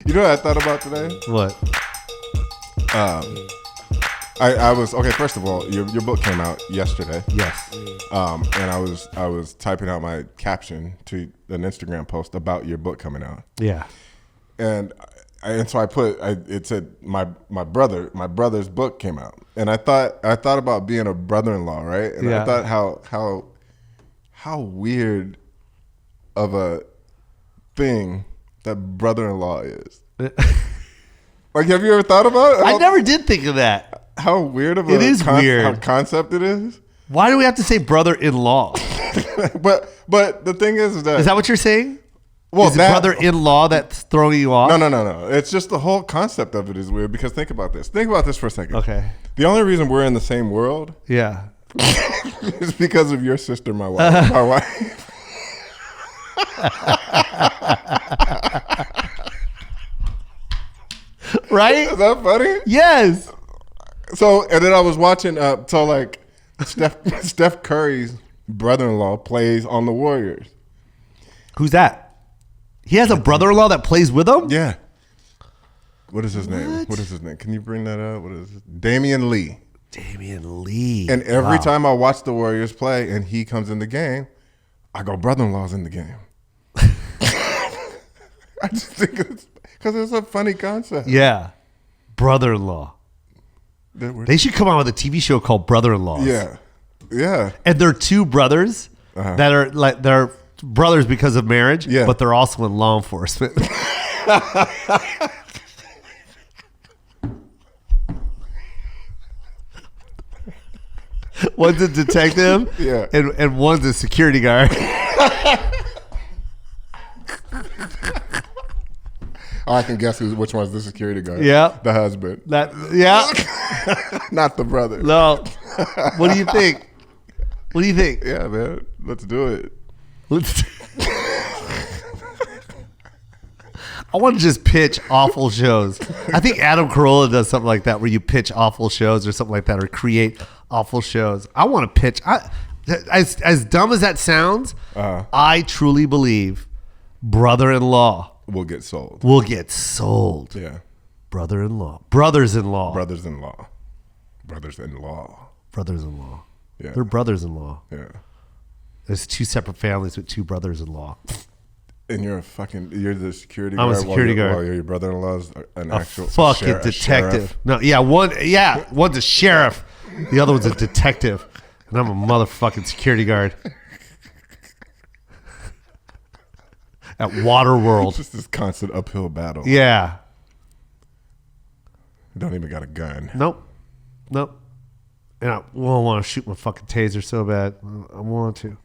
You know what I thought about today? What? I was okay. First of all, your book came out yesterday. Yes. And I was typing out my caption to an Instagram post about your book coming out. Yeah. And so it said my brother's book came out, and I thought about being a brother-in-law, right? And I thought how weird of a thing that brother-in-law is. Like, have you ever thought about it? I never did think of that. How weird of weird concept it is. Why do we have to say brother-in-law? but the thing is that what you're saying? Well, is it brother-in-law that's throwing you off? No. It's just the whole concept of it is weird because think about this. Think about this for a second. Okay. The only reason we're in the same world, is because of your sister, my wife. My wife. Right? Is that funny? Yes. So, and then I was watching. Steph Curry's brother-in-law plays on the Warriors. Who's that? He has a brother-in-law that plays with him? Yeah. What is his name? What is his name? Can you bring that up? What is it? Damian Lee. Damian Lee. And every time I watch the Warriors play and he comes in the game, I go, brother-in-law's in the game. I just think because it's a funny concept. Yeah. Brother-in-law. They should come out with a TV show called Brother-in-Laws. Yeah. Yeah. And they're two brothers that are like, they're brothers because of marriage, but they're also in law enforcement. One's a detective, and one's a security guard. I can guess which one's the security guard. Yeah, the husband. Not the brother. No. What do you think? What do you think? Yeah, man. Let's do it. I want to just pitch awful shows. I think Adam Carolla does something like that, where you pitch awful shows or something like that, or create awful shows. I want to pitch. As dumb as that sounds, I truly believe brother-in-law will get sold. Yeah. Brother-in-law. Brothers-in-law. Brothers-in-law. Yeah. They're brothers-in-law. Yeah. There's two separate families with two brothers-in-law. And you're the security guard. I'm a security guard. While your brother-in-law's an actual fucking detective. No, one's a sheriff. The other one's a detective. And I'm a motherfucking security guard. At Waterworld. It's just this constant uphill battle. Yeah. Don't even got a gun. Nope. And I want to shoot my fucking taser so bad. I want to.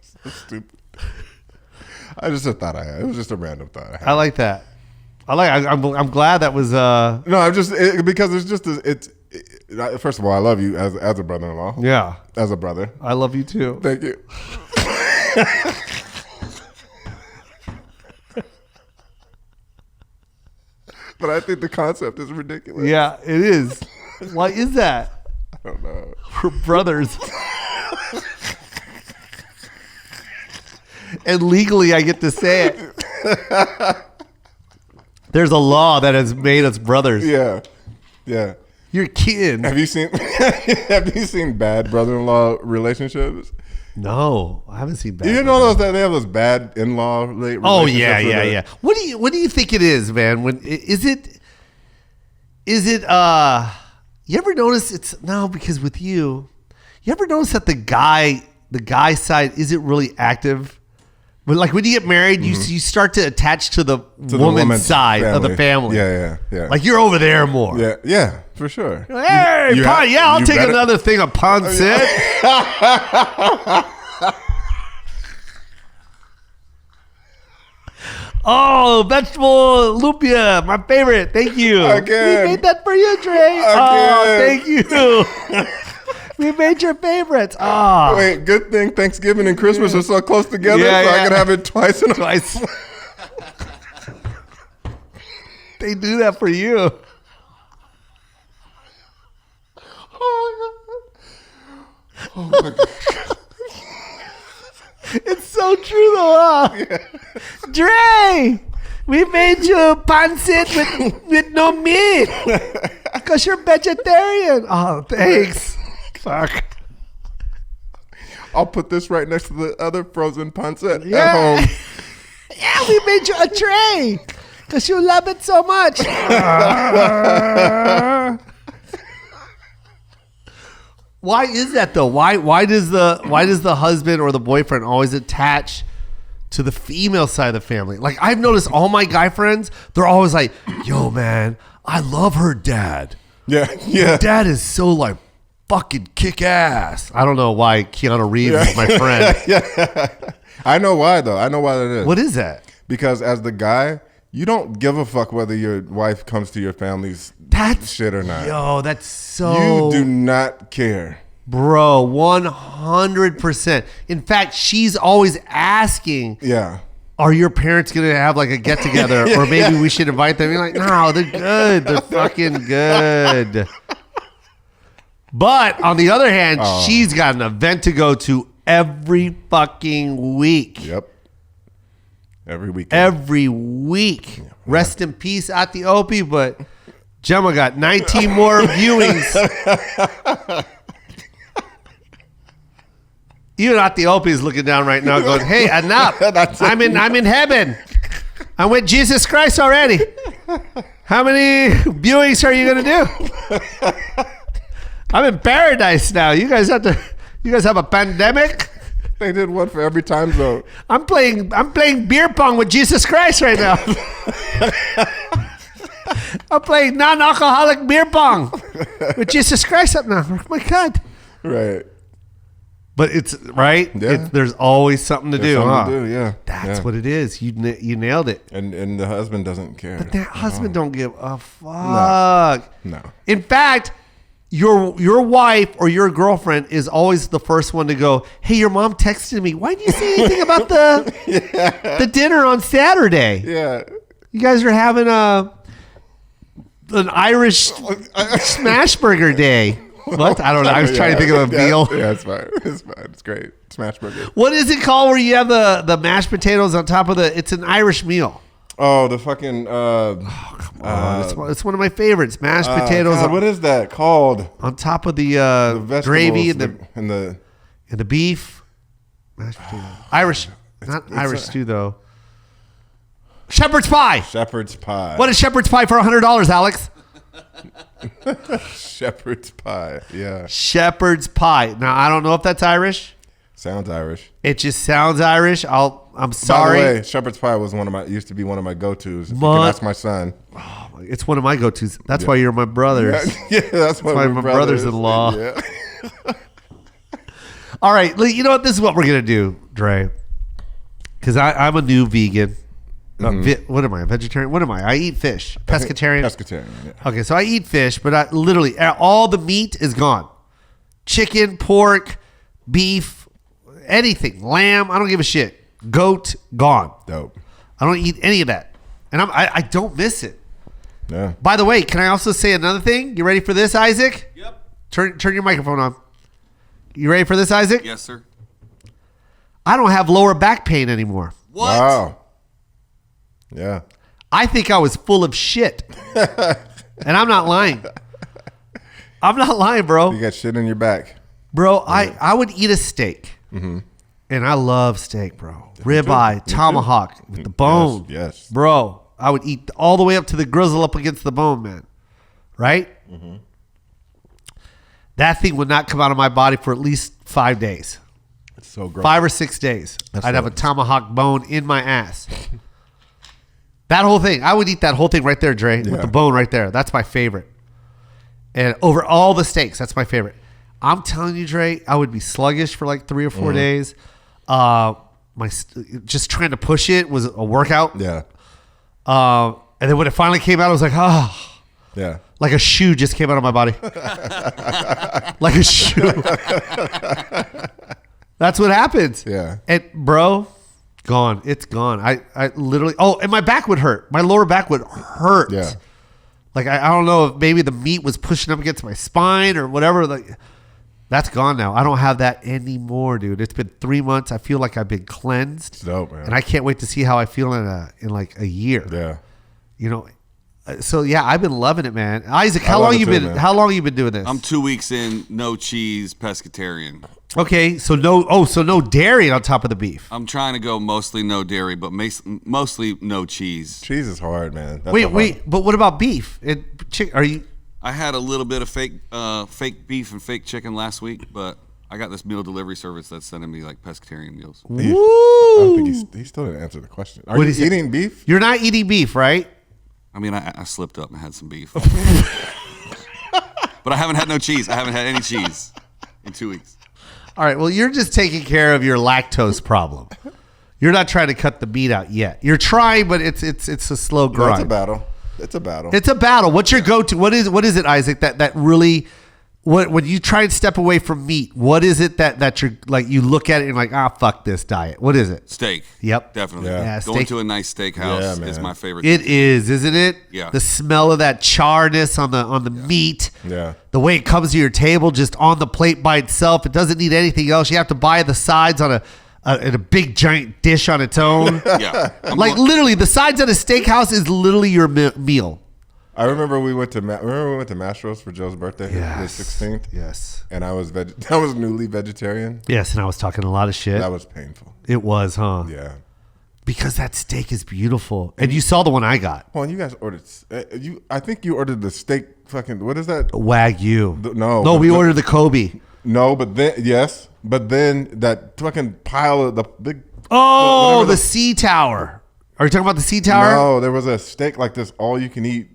So stupid. I just thought I had. It was just a random thought I had. I like that. I'm glad that was. No, I'm just because it's just first of all, I love you as a brother-in-law. Yeah, as a brother. I love you too. Thank you. But I think the concept is ridiculous. Yeah, it is. Why is that? I don't know. We're brothers. And legally, I get to say it. There's a law that has made us brothers. Yeah. You're kidding. Have you seen bad brother-in-law relationships? No, I haven't seen bad. You know they have those bad in-law relationships? Oh yeah. What do you think it is, man? When is it? You ever notice because with you ever notice that the guy side isn't really active? But like when you get married, you start to attach to the woman's side of the family. Yeah. Like you're over there more. Yeah, for sure. Hey, I'll take another thing of pancit. Oh, vegetable lupia, my favorite. Thank you. Again. We made that for you, Dre. Oh, thank you. We made your favorites. Oh. Wait, good thing Thanksgiving and Christmas are so close together, I can have it twice. They do that for you. Oh my God. It's so true though, huh? Dre, we made you pancit with no meat because you're vegetarian. Oh, thanks. Fuck. I'll put this right next to the other frozen pancit at home. Yeah, we made you a tray because you love it so much. Why is that though? Why does the husband or the boyfriend always attach to the female side of the family? Like I've noticed all my guy friends, they're always like, "Yo, man, I love her dad. Yeah. Her dad is so like fucking kick ass." I don't know why Keanu Reeves is my friend. Yeah. I know why though. I know why that is. What is that? Because as the guy, you don't give a fuck whether your wife comes to your family's shit or not. Yo, that's so... You do not care. Bro, 100%. In fact, she's always asking, are your parents going to have like a get together? Or maybe we should invite them. You're like, no, they're good. They're fucking good. But on the other hand, she's got an event to go to every fucking week. Yep. Every week. Every week. Yeah. Rest in peace, Ati Opie, but Gemma got 19 more viewings. Even Ati Opie is looking down right now going, hey, enough. I'm in heaven. I'm with Jesus Christ already. How many viewings are you going to do? I'm in paradise now. You guys have a pandemic? They did one for every time zone. I'm playing beer pong with Jesus Christ right now. I'm playing non-alcoholic beer pong with Jesus Christ up now. Oh my God. Right. But it's right. Yeah. There's always something to do. Something to do, yeah. That's what it is. You nailed it. And the husband doesn't care. But that husband don't give a fuck. No. In fact, your wife or your girlfriend is always the first one to go, hey, your mom texted me. Why didn't you say anything about the dinner on Saturday? Yeah. You guys are having an Irish smash burger day. What? I don't know. I was trying to think of a meal. Yeah, it's fine. It's fine. It's great. Smash burger. What is it called where you have the mashed potatoes on top of it's an Irish meal. Oh, the fucking... come on. It's one of my favorites. Mashed potatoes. God, what is that called? On top of the gravy and the beef. Mashed potatoes. Irish. Not Irish stew, though. Shepherd's pie. Shepherd's pie. What is shepherd's pie for $100, Alex? Shepherd's pie. Yeah. Shepherd's pie. Now, I don't know if that's Irish. Sounds Irish. It just sounds Irish. I'm sorry. By the way, shepherd's pie was used to be one of my go-tos. If you can ask my son. Oh, it's one of my go-tos. That's why you're my brothers. Yeah, that's why my brothers-in-law. Yeah. All right, you know what? This is what we're gonna do, Dre. Because I'm a new vegan. What am I? A vegetarian? What am I? I eat fish. Pescatarian. Pescatarian. Yeah. Okay, so I eat fish, but I literally all the meat is gone. Chicken, pork, beef, anything, lamb. I don't give a shit. Goat, gone. Dope. I don't eat any of that, and I don't miss it. Yeah. By the way, can I also say another thing? You ready for this, Isaac? Yep. Turn your microphone on. You ready for this, Isaac? Yes, sir. I don't have lower back pain anymore. What? Wow. Yeah. I think I was full of shit. And I'm not lying. I'm not lying, bro. You got shit in your back. Bro, I would eat a steak. Mm-hmm. And I love steak, bro. Ribeye, tomahawk with the bone. Yes. Bro, I would eat all the way up to the grizzle up against the bone, man. Right? Mm-hmm. That thing would not come out of my body for at least 5 days. It's so gross. 5 or 6 days. I'd have a tomahawk bone in my ass. That whole thing. I would eat that whole thing right there, Dre, with the bone right there. That's my favorite. And over all the steaks, that's my favorite. I'm telling you, Dre, I would be sluggish for like 3 or 4 days. Just trying to push it was a workout. Yeah. And then when it finally came out, I was like, oh. Yeah. Like a shoe just came out of my body. Like a shoe. That's what happens. Yeah. And bro, gone. It's gone. I literally, and my back would hurt. My lower back would hurt. Yeah. Like, I don't know if maybe the meat was pushing up against my spine or whatever. Like, That's gone now. I don't have that anymore, dude. It's been 3 months. I feel like I've been cleansed. It's dope, man. And I can't wait to see how I feel in like a year. Yeah. You know, so yeah, I've been loving it, man. Isaac, how I long love you it too, been? man. How long you been doing this? I'm 2 weeks in, no cheese, pescatarian. Okay, so no dairy on top of the beef. I'm trying to go mostly no dairy, but mostly no cheese. Cheese is hard, man. That's Wait, but what about beef? Are you? I had a little bit of fake beef and fake chicken last week, but I got this meal delivery service that's sending me like pescatarian meals. Woo! I don't think he still didn't answer the question. Are you eating beef? You're not eating beef, right? I mean, I slipped up and had some beef. But I haven't had no cheese. I haven't had any cheese in 2 weeks. All right, well, you're just taking care of your lactose problem. You're not trying to cut the meat out yet. You're trying, but it's a slow grind. It's a battle. It's a battle. It's a battle. What's your go-to? What is it, Isaac? That really, when you try and step away from meat, what is it that you're like? You look at it and you're like, fuck this diet. What is it? Steak. Yep. Definitely. Yeah. Going Steak. to a nice steakhouse is my favorite. It is, isn't it? Yeah. The smell of that charness on the meat. Yeah. The way it comes to your table, just on the plate by itself. It doesn't need anything else. You have to buy the sides on a big giant dish on its own. Yeah. Literally, the sides at a steakhouse is literally your meal. I remember we went to Mastro's for Joe's birthday, his 16th. Yes. And I was newly vegetarian. Yes, and I was talking a lot of shit. That was painful. It was, huh? Yeah. Because that steak is beautiful. And you saw the one I got. Well, and you guys ordered. I think you ordered the steak. Fucking what is that? Wagyu. No, we ordered the Kobe. No, but then that fucking pile of the big. Oh, the sea tower. Are you talking about the sea tower? No, there was a steak like this, all you can eat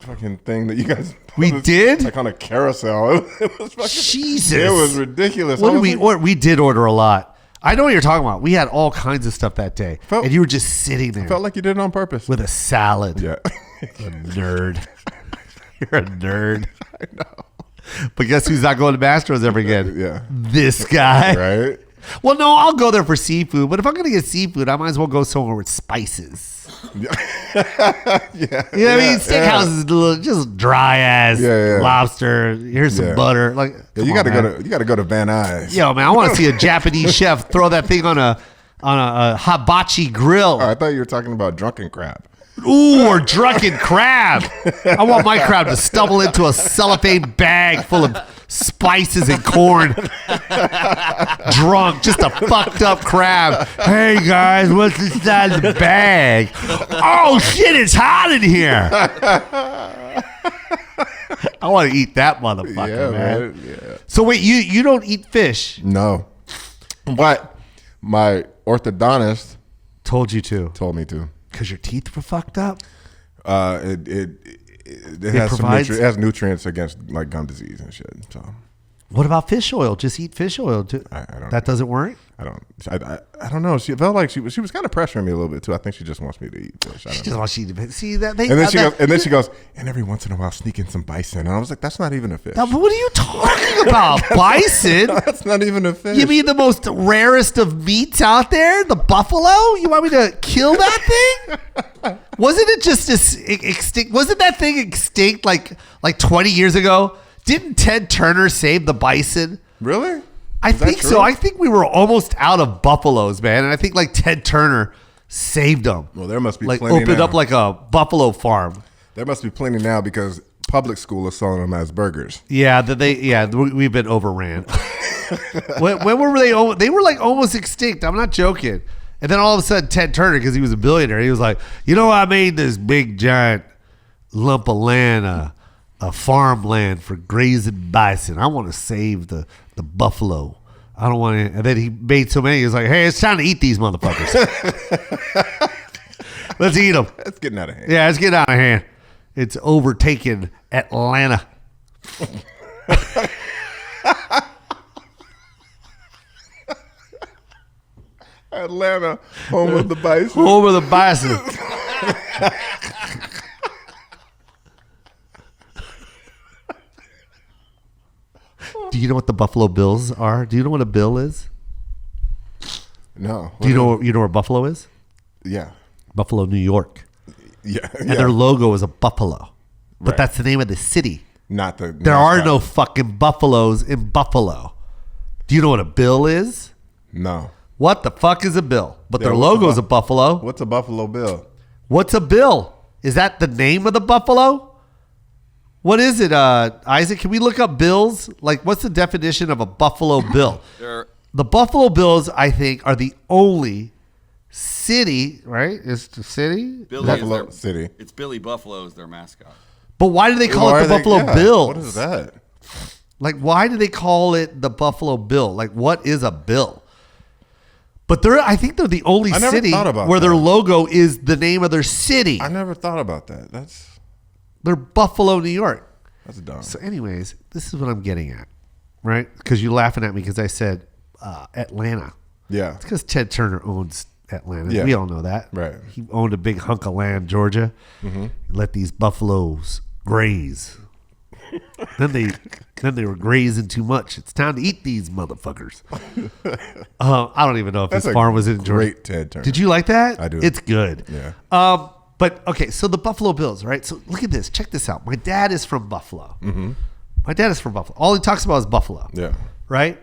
fucking thing that you guys. We did? Like on a carousel. It was fucking. Jesus. It was ridiculous. What did we order? We did order a lot. I know what you're talking about. We had all kinds of stuff that day, and you were just sitting there. Felt like you did it on purpose with a salad. Yeah, a nerd. You're a nerd. I know. But guess who's not going to Mastro's ever again? Yeah, this guy. Right. Well, no, I'll go there for seafood. But if I'm going to get seafood, I might as well go somewhere with spices. Yeah. You know what I mean? Steakhouse is a little, just dry ass lobster. Here's some butter. Like, you got to go to Van Nuys. Yo, man, I want to see a Japanese chef throw that thing on a hibachi grill. Oh, I thought you were talking about drunken crab. Ooh, or drunken crab. I want my crab to stumble into a cellophane bag full of spices and corn. Drunk, just a fucked up crab. Hey guys, what's inside the bag? Oh shit, it's hot in here. I want to eat that motherfucker, man. Yeah. So wait, you don't eat fish? No. But my orthodontist told you to. Told me to. Because your teeth were fucked up? It has nutrients against like gum disease and shit. So, what about fish oil? Just eat fish oil. I don't. That doesn't work. I don't know. She felt like she was kind of pressuring me a little bit too. I think she just wants me to eat fish. She just wants you to see that. And then she goes, and every once in a while sneak in some bison. And I was like, that's not even a fish. Now, what are you talking about? Bison? That's not even a fish. You mean the most rarest of meats out there? The buffalo? You want me to kill that thing? Wasn't it just extinct? Wasn't that thing extinct like 20 years ago? Didn't Ted Turner save the bison? Really? I think so. I think we were almost out of buffaloes, man. And I think like Ted Turner saved them. Well, there must be like plenty opened now. up like a buffalo farm. There must be plenty now because public school is selling them as burgers. Yeah, we've been overran. when were they? They were like almost extinct. I'm not joking. And then all of a sudden, Ted Turner, because he was a billionaire, he was like, I made this big giant lump of land, a farmland for grazing bison. I want to save the buffalo. I don't want to. And then he made so many. He was like, hey, it's time to eat these motherfuckers. Let's eat them. It's getting out of hand. Yeah, it's getting out of hand. It's overtaken Atlanta. Atlanta, home of the bison. Home of the bison. Do you know what the Buffalo Bills are? Do you know what a bill is? No. Do you know where Buffalo is? Yeah. Buffalo, New York. Yeah. And their logo is a buffalo. But that's the name of the city. Not the There are no fucking buffaloes in Buffalo. Do you know what a bill is? No. What the fuck is a bill? But their what's logo is a buffalo. What's a Buffalo Bill? What's a bill? Is that the name of the buffalo? What is it, Isaac? Can we look up bills? Like, what's the definition of a Buffalo Bill? The Buffalo Bills, I think, are the only city, right? It's the city? Buffalo City. It's Billy Buffalo is their mascot. But why do they call it the Buffalo Bills? What is that? Like, why do they call it the Buffalo Bill? Like, what is a bill? But I think they're the only city where their logo is the name of their city. I never thought about that. They're Buffalo, New York. That's dumb. So anyways, this is what I'm getting at, right? Because you're laughing at me because I said Atlanta. Yeah. It's because Ted Turner owns Atlanta. Yeah. We all know that. Right. He owned a big hunk of land, Georgia. Mm-hmm. Let these buffaloes graze. then they were grazing too much. It's time to eat these motherfuckers. I don't even know if his farm was in Georgia. Great Ted Turner. Did you like that? I do. It's good. Yeah. But okay, so the Buffalo Bills, right? So look at this. Check this out. My dad is from Buffalo. Mm-hmm. My dad is from Buffalo. All he talks about is Buffalo. Yeah. Right?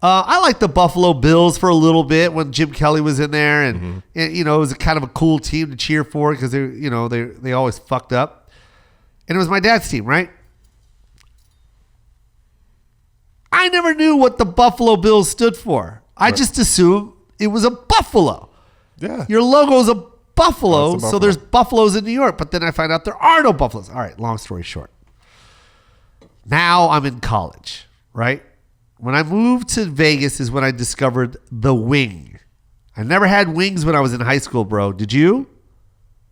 I liked the Buffalo Bills for a little bit when Jim Kelly was in there, and it was kind of a cool team to cheer for because they always fucked up. And it was my dad's team, right? I never knew what the Buffalo Bills stood for. I just assumed it was a buffalo. Yeah. Your logo is a buffalo, Buffalo. so there's buffaloes in New York. But then I find out there are no buffaloes. All right, long story short. Now I'm in college, right? When I moved to Vegas is when I discovered the wing. I never had wings when I was in high school, bro. Did you?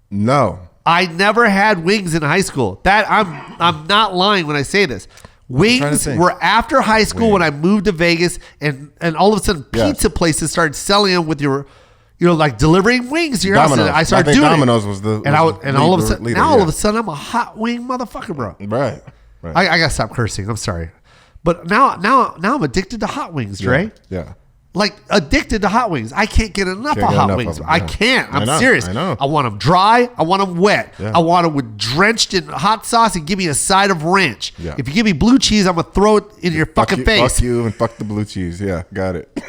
No. I never had wings in high school. That I'm not lying when I say this. Wings were after high school when I moved to Vegas, and all of a sudden pizza places started selling them with your, like delivering wings to your house. And I started doing Domino's it. Was the and all of a sudden leader, all of a sudden I'm a hot wing motherfucker, bro. Right. I gotta stop cursing. I'm sorry, but now I'm addicted to hot wings, Dre. Yeah. Like addicted to hot wings. I can't get enough of hot wings. I can't. I'm serious. I know. I want them dry. I want them wet. Yeah. I want them with drenched in hot sauce and give me a side of ranch. Yeah. If you give me blue cheese, I'm going to throw it in your fucking face. Fuck you and fuck the blue cheese. Yeah, got it.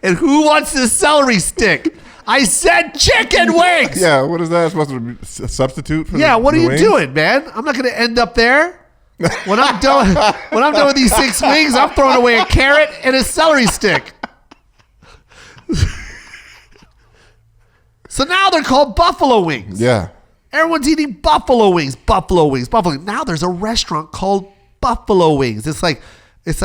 And who wants this celery stick? I said chicken wings. Yeah, what is that supposed to be? A substitute for what are you wings? doing, man? I'm not going to end up there. When I'm done with these 6 wings, I'm throwing away a carrot and a celery stick. So now they're called buffalo wings. Yeah. Everyone's eating buffalo wings. Now there's a restaurant called Buffalo Wings. It's like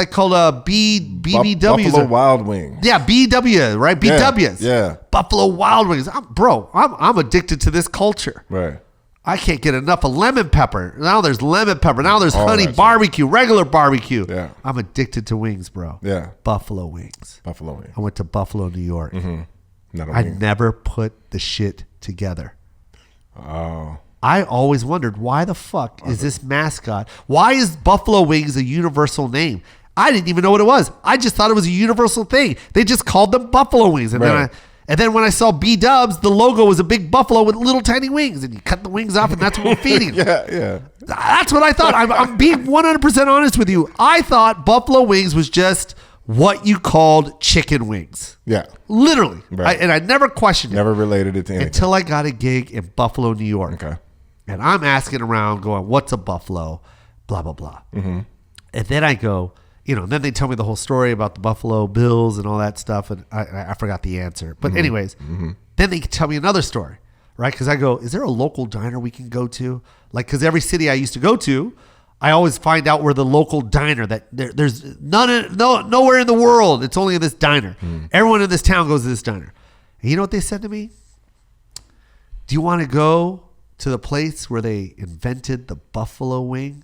called a BBWs. Buffalo Wild Wings. Yeah, BW, right? BWs. Yeah. Buffalo Wild Wings. I'm addicted to this culture. Right. I can't get enough of lemon pepper. Now there's lemon pepper. Now there's honey barbecue, regular barbecue. Yeah. I'm addicted to wings, bro. Yeah. Buffalo wings. Buffalo wings. I went to Buffalo, New York. Mm-hmm. I never put the shit together. Oh. I always wondered, why the fuck is this mascot? Why is Buffalo Wings a universal name? I didn't even know what it was. I just thought it was a universal thing. They just called them Buffalo Wings. And then when I saw B-Dubs, the logo was a big buffalo with little tiny wings. And you cut the wings off, and that's what we're feeding. Yeah. That's what I thought. I'm being 100% honest with you. I thought Buffalo Wings was just what you called chicken wings. Yeah. Literally. Right. And I never questioned it. Never related it to anything. Until I got a gig in Buffalo, New York. Okay. And I'm asking around going, what's a buffalo? Blah, blah, blah. Mm-hmm. And then I go, then they tell me the whole story about the Buffalo Bills and all that stuff. And I forgot the answer. But anyways, then they tell me another story, right? Because I go, is there a local diner we can go to? Like, because every city I used to go to, I always find out where the local diner that there's nowhere in the world. It's only in this diner. Everyone in this town goes to this diner. And you know what they said to me? Do you want to go to the place where they invented the buffalo wing?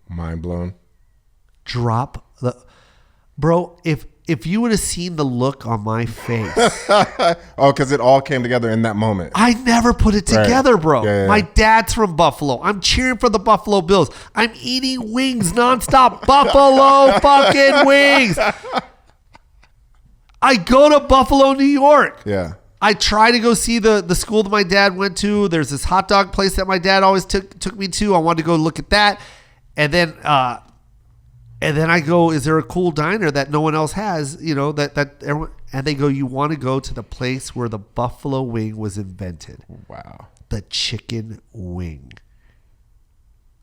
Mind blown. Bro, if you would have seen the look on my face. Oh, because it all came together in that moment. I never put it together, bro. Yeah. My dad's from Buffalo. I'm cheering for the Buffalo Bills. I'm eating wings nonstop. Buffalo fucking wings. I go to Buffalo, New York. Yeah. I try to go see the school that my dad went to. There's this hot dog place that my dad always took me to. I wanted to go look at that. And then I go, is there a cool diner that no one else has? You know, that everyone, and they go, you want to go to the place where the buffalo wing was invented. Wow. The chicken wing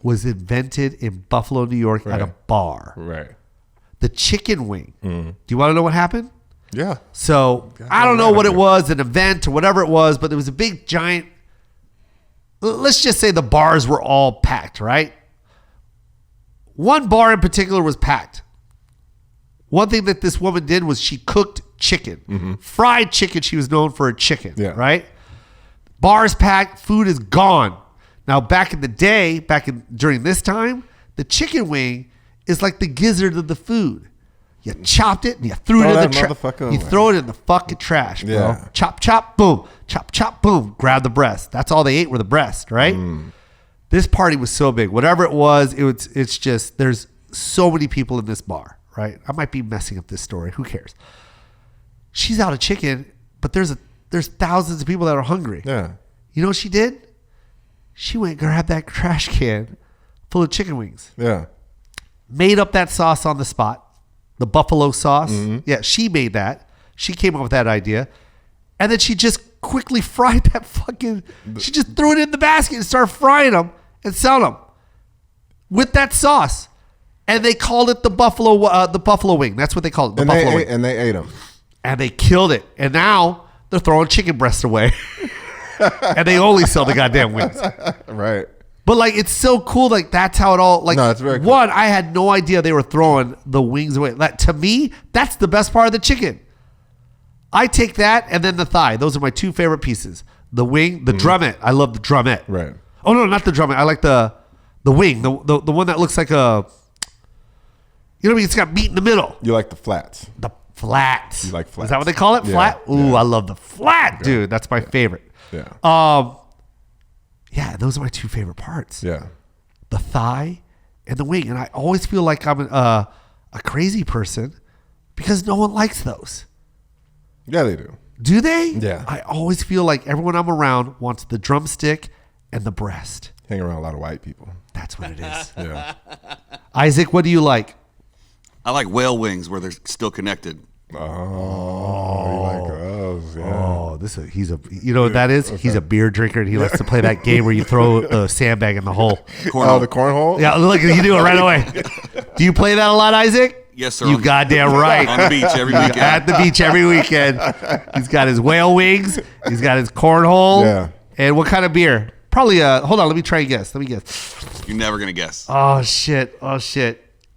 was invented in Buffalo, New York at a bar. Right. The chicken wing. Do you want to know what happened? Yeah. So I don't know what it was, an event or whatever it was, but there was a big giant, let's just say the bars were all packed, right? One bar in particular was packed. One thing that this woman did was she cooked chicken. Fried chicken. She was known for her chicken, right? Bars packed, food is gone. Now, back in the day, during this time, the chicken wing is like the gizzard of the food. You chopped it and you threw it in the trash. You throw it in the fucking trash, bro. Yeah. Chop, chop, boom. Chop, chop, boom. Grab the breast. That's all they ate were the breast, right? This party was so big. Whatever it was, it's just, there's so many people in this bar, right? I might be messing up this story. Who cares? She's out of chicken, but there's thousands of people that are hungry. Yeah. You know what she did? She went and grabbed that trash can full of chicken wings. Yeah. Made up that sauce on the spot. The buffalo sauce. Yeah, she made that. She came up with that idea. And then she just quickly fried that she just threw it in the basket and started frying them and selling them with that sauce. And they called it the buffalo wing. That's what they called it, buffalo wing. And they ate them. And they killed it. And now they're throwing chicken breasts away. And they only sell the goddamn wings. Right. But like, it's so cool. Like, that's how it all, like, no, it's very cool. One, I had no idea they were throwing the wings away. Like, to me, that's the best part of the chicken. I take that and then the thigh. Those are my two favorite pieces. The wing, the drumette. I love the drumette. Right. Oh no, not the drumette. I like the wing. The one that looks like a, you know what I mean? It's got meat in the middle. You like the flats. The flats. You like flats. Is that what they call it? Yeah. Flat? Ooh, Yeah. I love the flat, dude. That's my favorite. Yeah. Yeah, those are my two favorite parts. Yeah. The thigh and the wing. And I always feel like I'm a crazy person because no one likes those. Yeah, they do. Do they? Yeah. I always feel like everyone I'm around wants the drumstick and the breast. Hang around a lot of white people. That's what it is. Yeah. Isaac, what do you like? I like whale wings where they're still connected. Oh, you like those? Yeah. Oh, you know what that is? He's a beer drinker and he likes to play that game where you throw a sandbag in the hole. Oh, the cornhole? Yeah, look, you do it right away. Do you play that a lot, Isaac? Yes, sir. You goddamn right. On the beach every weekend. At the beach every weekend. He's got his whale wings. He's got his cornhole. Yeah. And what kind of beer? Probably hold on, let me try and guess. Let me guess. You're never gonna guess. Oh shit.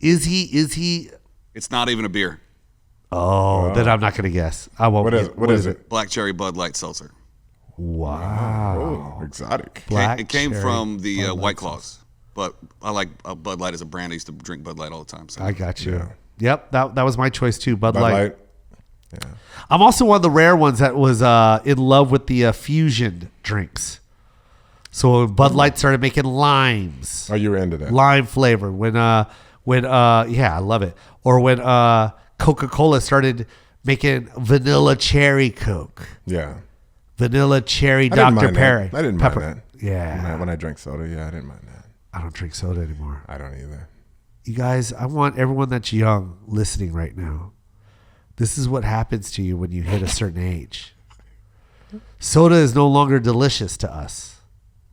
Is he It's not even a beer. Oh, then I'm not gonna guess. I won't. What is it? Black cherry Bud Light seltzer. Wow. Oh, exotic. It came from the White Claws, but I like Bud Light as a brand. I used to drink Bud Light all the time. So. I got you. Yeah. Yep, that was my choice too. Bud Light. Yeah. I'm also one of the rare ones that was in love with the fusion drinks. So when Bud Light started making limes. Oh, you were into that. Lime flavor. When yeah, I love it. Or when Coca-Cola started making vanilla cherry Coke. Yeah. Vanilla cherry Dr. Perry. I didn't mind that. Yeah. When I drank soda, I didn't mind that. I don't drink soda anymore. I don't either. You guys, I want everyone that's young listening right now. This is what happens to you when you hit a certain age. Soda is no longer delicious to us.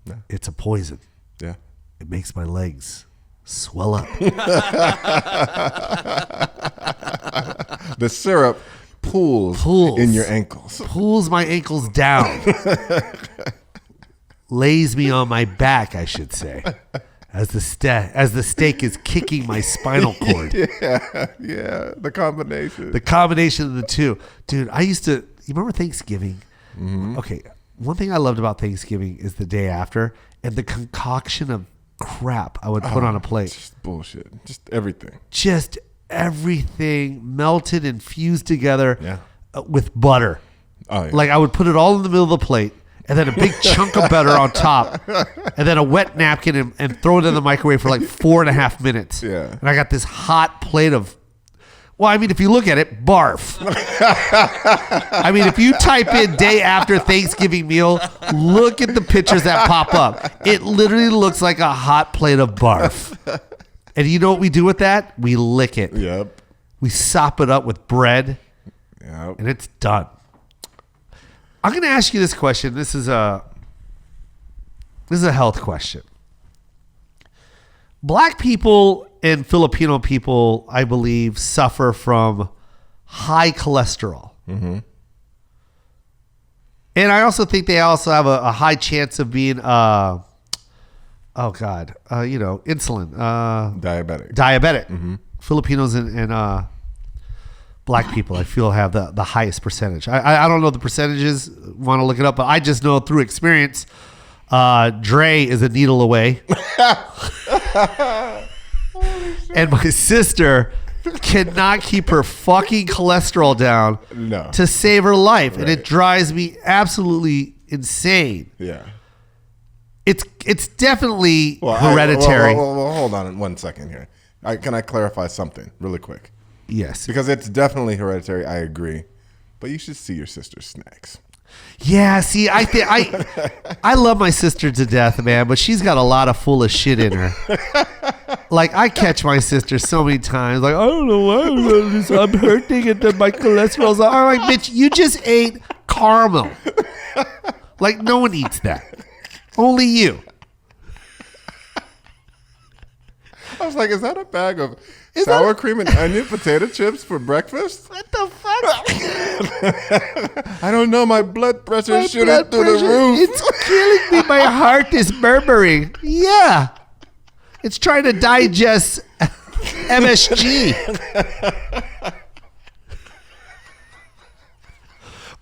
No. It's a poison. Yeah. It makes my legs swell up. The syrup pools in your ankles. Pulls my ankles down. Lays me on my back, I should say. As the steak is kicking my spinal cord. Yeah. The combination. The combination of the two. Dude, you remember Thanksgiving? Mm-hmm. Okay, one thing I loved about Thanksgiving is the day after and the concoction of crap I would put on a plate. Just bullshit. Just everything. Just everything melted and fused together with butter. Oh, yeah. Like I would put it all in the middle of the plate. And then a big chunk of butter on top, and then a wet napkin, and throw it in the microwave for like 4.5 minutes. Yeah. And I got this hot plate of, Well, I mean, if you look at it, barf. I mean, if you type in day after Thanksgiving meal, look at the pictures that pop up. It literally looks like a hot plate of barf. And you know what we do with that? We lick it. Yep. We sop it up with bread. Yep. And it's done. I'm going to ask you this question. This is a health question. Black people and Filipino people, I believe, suffer from high cholesterol. Mm-hmm. And I also think they also have a high chance of being, insulin. Diabetic. Mm-hmm. Filipinos and black people, I feel, have the highest percentage. I don't know the percentages, want to look it up, but I just know through experience, Dre is a needle away. And my sister cannot keep her fucking cholesterol down to save her life. Right. And it drives me absolutely insane. Yeah. It's definitely hereditary. Well, hold on 1 second here. Can I clarify something really quick? Yes. Because it's definitely hereditary, I agree. But you should see your sister's snacks. Yeah, see, I love my sister to death, man, but she's got a lot of full of shit in her. Like, I catch my sister so many times, like, I don't know why I'm hurting and then my cholesterol's up. I'm like, bitch, you just ate caramel. Like, no one eats that. Only you. I was like, is that a bag of sour cream and onion potato chips for breakfast? What the fuck? I don't know. My blood pressure is shooting through the roof. It's killing me. My heart is murmuring. Yeah. It's trying to digest MSG.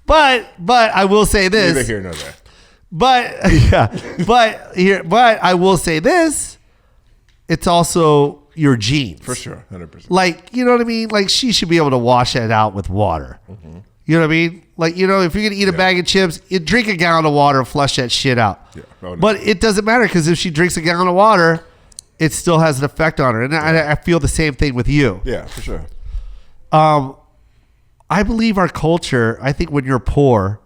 But I will say this. Neither here nor there. But I will say this. It's also your genes. For sure, 100%. Like, you know what I mean? Like, she should be able to wash that out with water. Mm-hmm. You know what I mean? Like, you know, if you're going to eat a bag of chips, you drink a gallon of water and flush that shit out. Yeah. Oh, no. But it doesn't matter because if she drinks a gallon of water, it still has an effect on her. And I feel the same thing with you. Yeah, for sure. I believe our culture, I think when you're poor,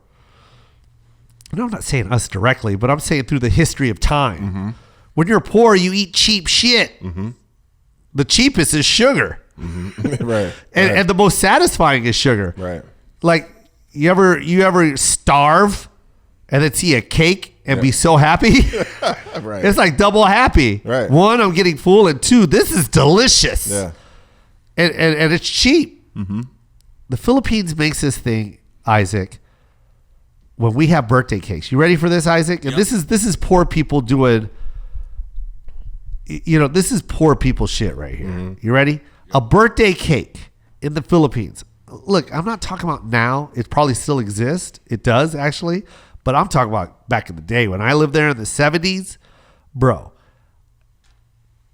and I'm not saying us directly, but I'm saying through the history of time. Mm-hmm. When you're poor, you eat cheap shit. Mm-hmm. The cheapest is sugar. Mm-hmm. Right. And the most satisfying is sugar. Right. Like, you ever starve and then see a cake and be so happy? Right. It's like double happy. Right. One, I'm getting full, and two, this is delicious. Yeah. And it's cheap. Mm-hmm. The Philippines makes this thing, Isaac, when we have birthday cakes. You ready for this, Isaac? And this is poor people doing... You know, this is poor people shit right here. Mm-hmm. You ready? Yep. A birthday cake in the Philippines. Look, I'm not talking about now. It probably still exists. It does, actually. But I'm talking about back in the day when I lived there in the 70s. Bro,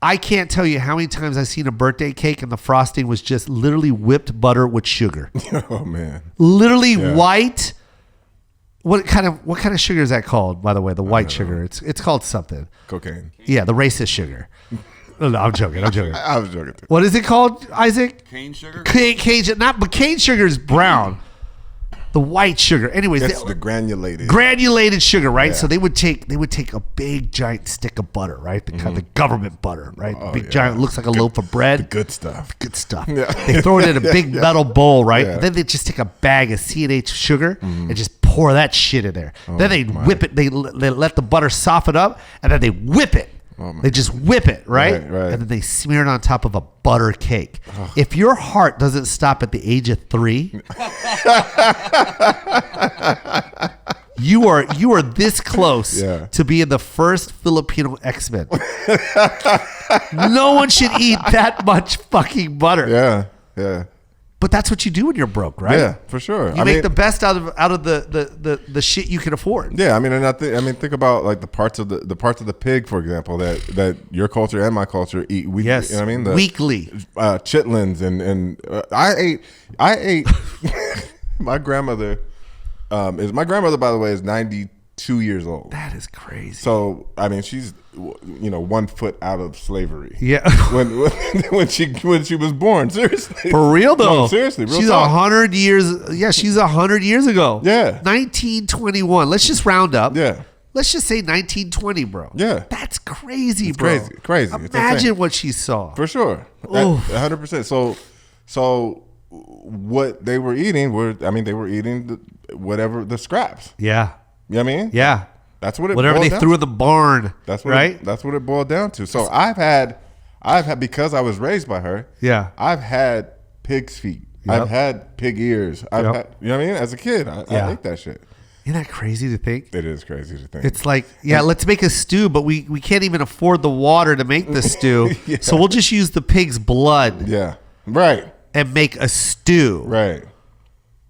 I can't tell you how many times I've seen a birthday cake and the frosting was just literally whipped butter with sugar. Oh, man. Literally white. What kind of sugar is that called, by the way? The white sugar. It's called something. Cocaine. Yeah, the racist sugar. No, I'm joking. I was joking too. What is it called, Isaac? Cane sugar? Cane sugar is brown. The white sugar. Anyways, it's the granulated sugar, right? Yeah. So they would take a big giant stick of butter, right? The kind of government butter, right? Giant, looks like a loaf of bread. The good stuff. Yeah. They throw it in a big metal bowl, right? Yeah. And then they just take a bag of C&H sugar and just pour that shit in there. Oh, then they whip it. They let the butter soften up, and then they whip it. They just whip it, right? Right? And then they smear it on top of a butter cake. Oh. If your heart doesn't stop at the age of 3, you are this close to being the first Filipino X-Men. No one should eat that much fucking butter. Yeah. But that's what you do when you're broke, right? Yeah, for sure. You make the best out of the shit you can afford. Yeah, I mean, think about like the parts of the pig, for example, that your culture and my culture eat. Yes, you know what I mean? Weekly. Chitlins and I ate. My grandmother, by the way, is 92 2 years old. That is crazy. So I mean, she's 1 foot out of slavery. Yeah. when she was born. Seriously. For real though. No, seriously. Real she's talk. 100 years. Yeah, she's 100 years ago. Yeah. 1921. Let's just round up. Yeah. Let's just say 1920, bro. Yeah. That's crazy, It's bro. crazy. It's Imagine insane. what she saw. For sure. 100%. So what they were eating they were eating whatever the scraps. Yeah. You know what I mean? Yeah. That's what it Whatever boiled they down threw to. in the barn. That's what right? that's what it boiled down to. So I've had because I was raised by her. Yeah. I've had pig's feet. Yep. I've had pig ears. I've Yep. had, you know what I mean? As a kid, I ate that shit. Isn't that crazy to think? It is crazy to think. It's like, let's make a stew, but we can't even afford the water to make the stew. Yeah. So we'll just use the pig's blood Yeah. Right. and make a stew Right.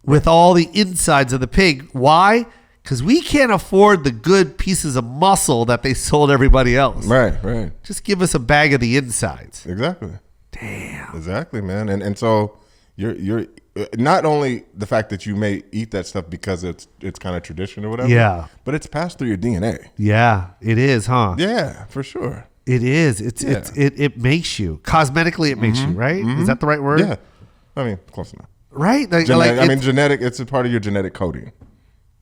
with all the insides of the pig. Why? Because we can't afford the good pieces of muscle that they sold everybody else. Right. Right. Just give us a bag of the insides. Exactly. Damn. Exactly, man. And so you're not only the fact that you may eat that stuff because it's kind of tradition or whatever. Yeah. But it's passed through your DNA. Yeah, it is, huh? Yeah, for sure. It is. It makes you cosmetically. It makes you right. Is that the right word? Yeah. I mean, close enough. Right. Genetic. It's a part of your genetic coding.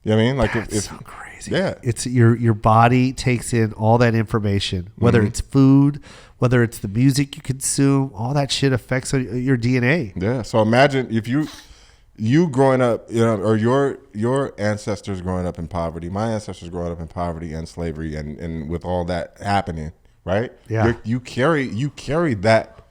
You know what I mean? Like That's so crazy. Yeah. It's your body takes in all that information, whether it's food, whether it's the music you consume, all that shit affects your DNA. Yeah. So imagine if you growing up, or your ancestors growing up in poverty, my ancestors growing up in poverty and slavery, and with all that happening, right? Yeah. You carry that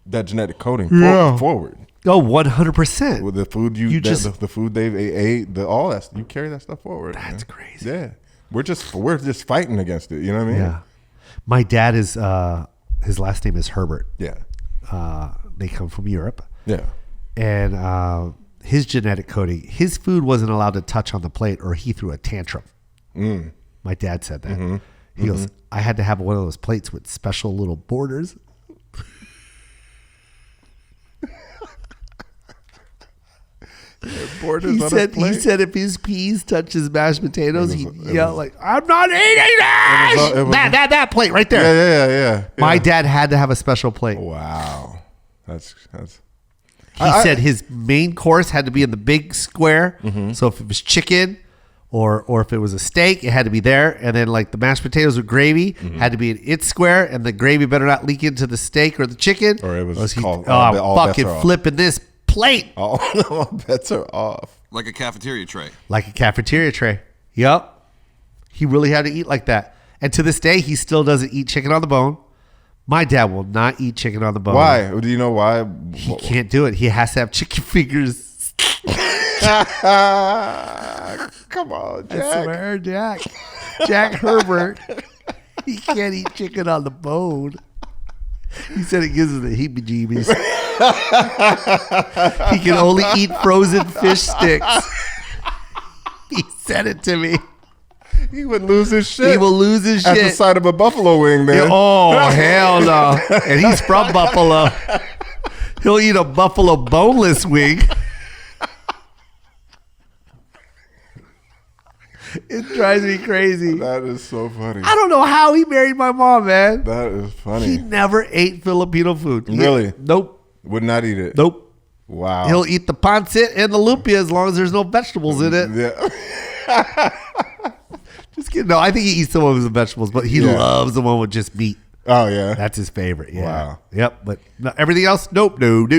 genetic coding forward. Oh, 100%. With the food the food they ate, all that, you carry that stuff forward. That's man. crazy. Yeah. We're just fighting against it. You know what I mean? Yeah. My dad is his last name is Herbert. Yeah. They come from Europe. Yeah. And his genetic coding, his food wasn't allowed to touch on the plate or he threw a tantrum. My dad said that. He goes, I had to have one of those plates with special little borders. He said if his peas touch his mashed potatoes, he'd yell like, I'm not eating this! That plate right there. Yeah. My dad had to have a special plate. Wow. That's He said his main course had to be in the big square. So if it was chicken or if it was a steak, it had to be there. And then like the mashed potatoes with gravy had to be in its square, and the gravy better not leak into the steak or the chicken. Or it was called all fucking flipping this plate. All bets are off. Like a cafeteria tray. Like a cafeteria tray. Yup. He really had to eat like that. And to this day, he still doesn't eat chicken on the bone. My dad will not eat chicken on the bone. Why? Do you know why? He can't do it. He has to have chicken fingers. Come on, Jack. I swear, Jack Herbert. He can't eat chicken on the bone. He said it gives him the heebie-jeebies. He can only eat frozen fish sticks. He said it to me. He would lose his shit. He will lose his at shit. the sight of a buffalo wing, man. Oh, hell no. And he's from Buffalo. He'll eat a buffalo boneless wing. It drives me crazy. That is so funny. I don't know how he married my mom, man. That is funny. He never ate Filipino food. Really? Nope. Would not eat it. Nope. Wow. He'll eat the pancit and the lumpia as long as there's no vegetables in it. Yeah. Just kidding. No, I think he eats the one with the vegetables, but he loves the one with just meat. Oh, yeah. That's his favorite. Yeah. Wow. Yep. But no, everything else, nope. Nope.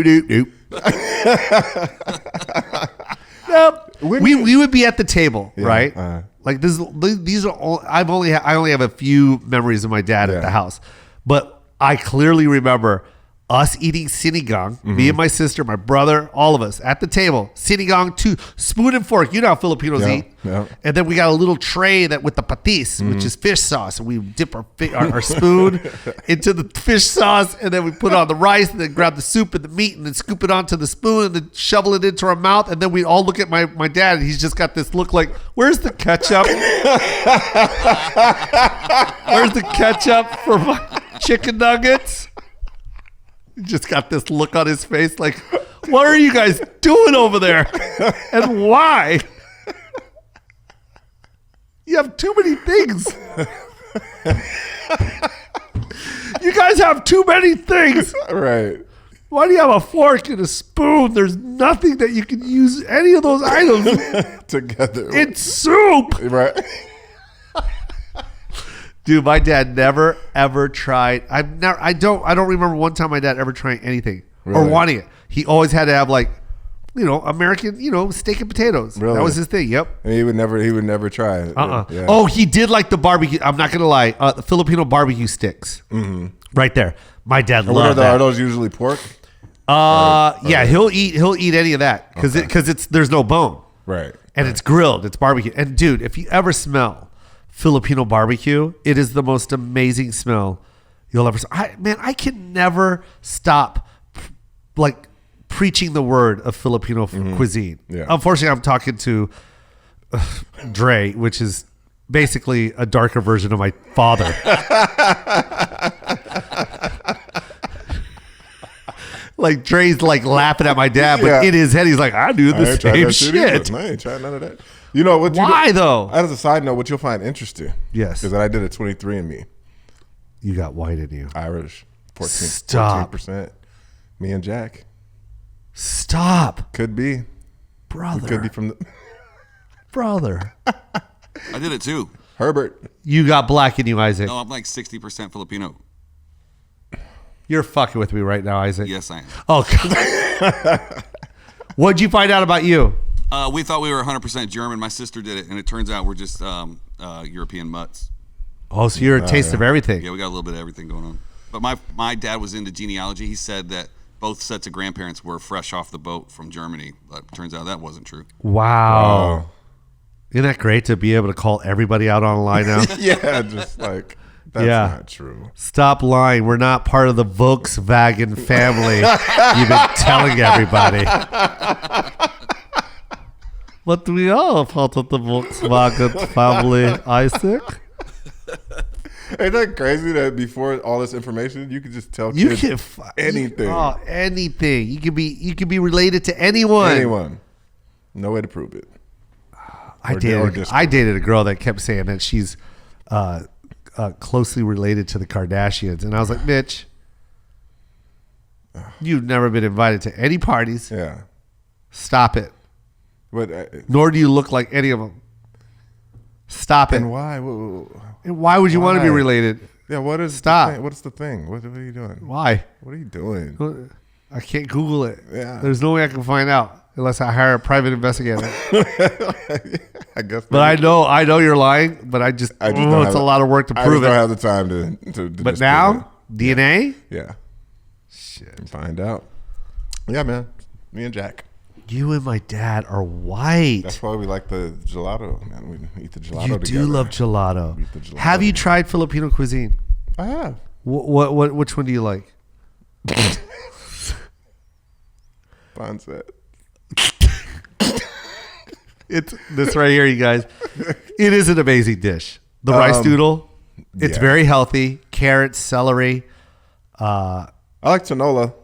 We would be at the table, right? Like these are all. I only have a few memories of my dad at the house, but I clearly remember us eating sinigang, me and my sister, my brother, all of us at the table. Sinigang, spoon and fork. You know how Filipinos eat. Yeah. And then we got a little tray with the patis, which is fish sauce. And we dip our spoon into the fish sauce, and then we put it on the rice, and then grab the soup and the meat, and then scoop it onto the spoon, and then shovel it into our mouth. And then we all look at my dad, and he's just got this look like, where's the ketchup? Where's the ketchup for my chicken nuggets? He just got this look on his face like, what are you guys doing over there? And why? You have too many things. You guys have too many things. Right. Why do you have a fork and a spoon? There's nothing that you can use any of those items together. It's soup. Right. Dude, my dad never ever tried. I don't remember one time my dad ever trying anything or wanting it. He always had to have like, American, steak and potatoes. Really? That was his thing. Yep. And he would never try it. Yeah. Oh, he did like the barbecue. I'm not gonna lie. The Filipino barbecue sticks. Mm-hmm. Right there. My dad loved that. Are those usually pork? Yeah, he'll eat any of that because there's no bone. Right. And it's grilled. It's barbecue. And dude, if you ever smell Filipino barbecue, it is the most amazing smell you'll ever. I can never stop like preaching the word of Filipino cuisine. Yeah. Unfortunately, I'm talking to Dre, which is basically a darker version of my father. Like Dre's like laughing at my dad, but in his head he's like, I do the same shit. I ain't tried none of that. You know what? Why though? As a side note, what you'll find interesting, yes, is that I did a 23andMe. You got white in you. Irish, 14%. Me and Jack. Stop. Could be, brother. We could be from the brother. I did it too. Herbert. You got black in you, Isaac. No, I'm like 60% Filipino. You're fucking with me right now, Isaac. Yes, I am. Oh, what'd you find out about you? We thought we were 100% German. My sister did it, and it turns out we're just European mutts. Oh, so you're a taste of everything. Yeah, we got a little bit of everything going on. But my dad was into genealogy. He said that both sets of grandparents were fresh off the boat from Germany, but turns out that wasn't true. Wow. Isn't that great to be able to call everybody out online now? Yeah, just like... That's not true. Stop lying. We're not part of the Volkswagen family. You've been telling everybody. But we are part of the Volkswagen family, Isaac. Ain't that crazy that before all this information, you could just tell kids anything? Anything. You could be related to anyone. Anyone. No way to prove it. I dated a girl that kept saying that she's closely related to the Kardashians, and I was like, Mitch, you've never been invited to any parties. Yeah, stop it. But nor do you look like any of them. Stop it. And why? And why would you want to be related? Yeah, what is stop? What's the thing? What are you doing? Why? What are you doing? I can't Google it. Yeah, there's no way I can find out unless I hire a private investigator. I guess. But I know you're lying. But I just it's a lot of work to prove it. I don't have the time to but now DNA. Yeah. Shit. Find out. Yeah, man. Me and Jack. You and my dad are white. That's why we like the gelato, man. We eat the gelato together. You do love gelato. Have you tried Filipino cuisine? I have. Which one do you like? Pancit. It's this right here, you guys. It is an amazing dish. The rice noodle. It's very healthy. Carrots, celery. I like tinola.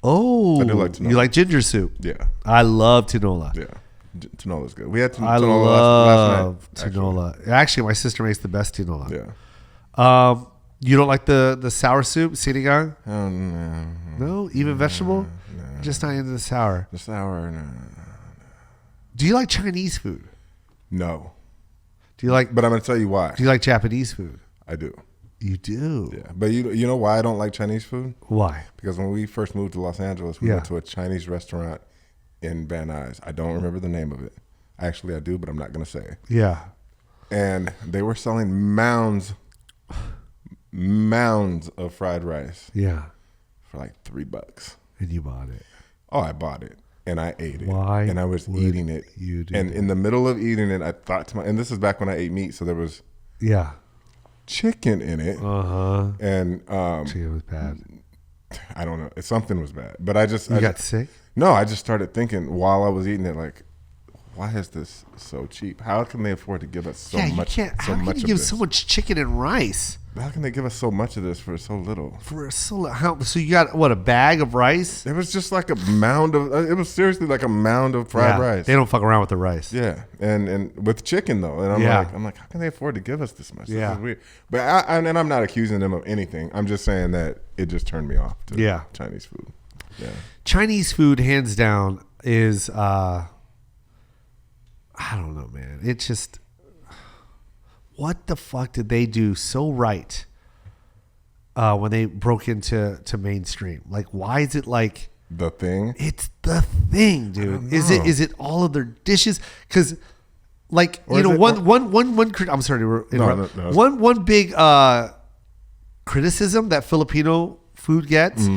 Oh, I do like tinola. You like ginger soup? Yeah, I love tinola. Yeah, tinola's good. We had tinola I love last night. Tinola. Actually, my sister makes the best tinola. Yeah. You don't like the sour soup, sinigang? No, even vegetable. No. Just not into the sour. The sour. No. Do you like Chinese food? No. Do you like? But I'm gonna tell you why. Do you like Japanese food? I do. You do? Yeah. But you know why I don't like Chinese food? Why? Because when we first moved to Los Angeles, we went to a Chinese restaurant in Van Nuys. I don't remember the name of it. Actually, I do, but I'm not gonna say. Yeah. And they were selling mounds of fried rice. Yeah. For like $3. And you bought it. Oh, I bought it. And I ate it. Why? And I was eating it. You did. And in the middle of eating it, I thought to and this is back when I ate meat, so there was chicken in it. Uh-huh. And chicken was bad. I don't know. Something was bad. But You got sick? No, I just started thinking while I was eating it, like, why is this so cheap? How can they afford to give us so much? How can you give so much chicken and rice? How can they give us so much of this for so little? So you got what, a bag of rice? It was just like a mound of. It was seriously like a mound of fried rice. They don't fuck around with the rice. Yeah, and with chicken though, and I'm like, how can they afford to give us this much? Yeah, this is weird. But I'm not accusing them of anything. I'm just saying that it just turned me off to Chinese food. Yeah, Chinese food, hands down, is I don't know, man. It just. What the fuck did they do so right when they broke into mainstream? Like, why is it like the thing? It's the thing, dude. Is it all of their dishes? Because, like, I'm sorry to interrupt. No. One big criticism that Filipino food gets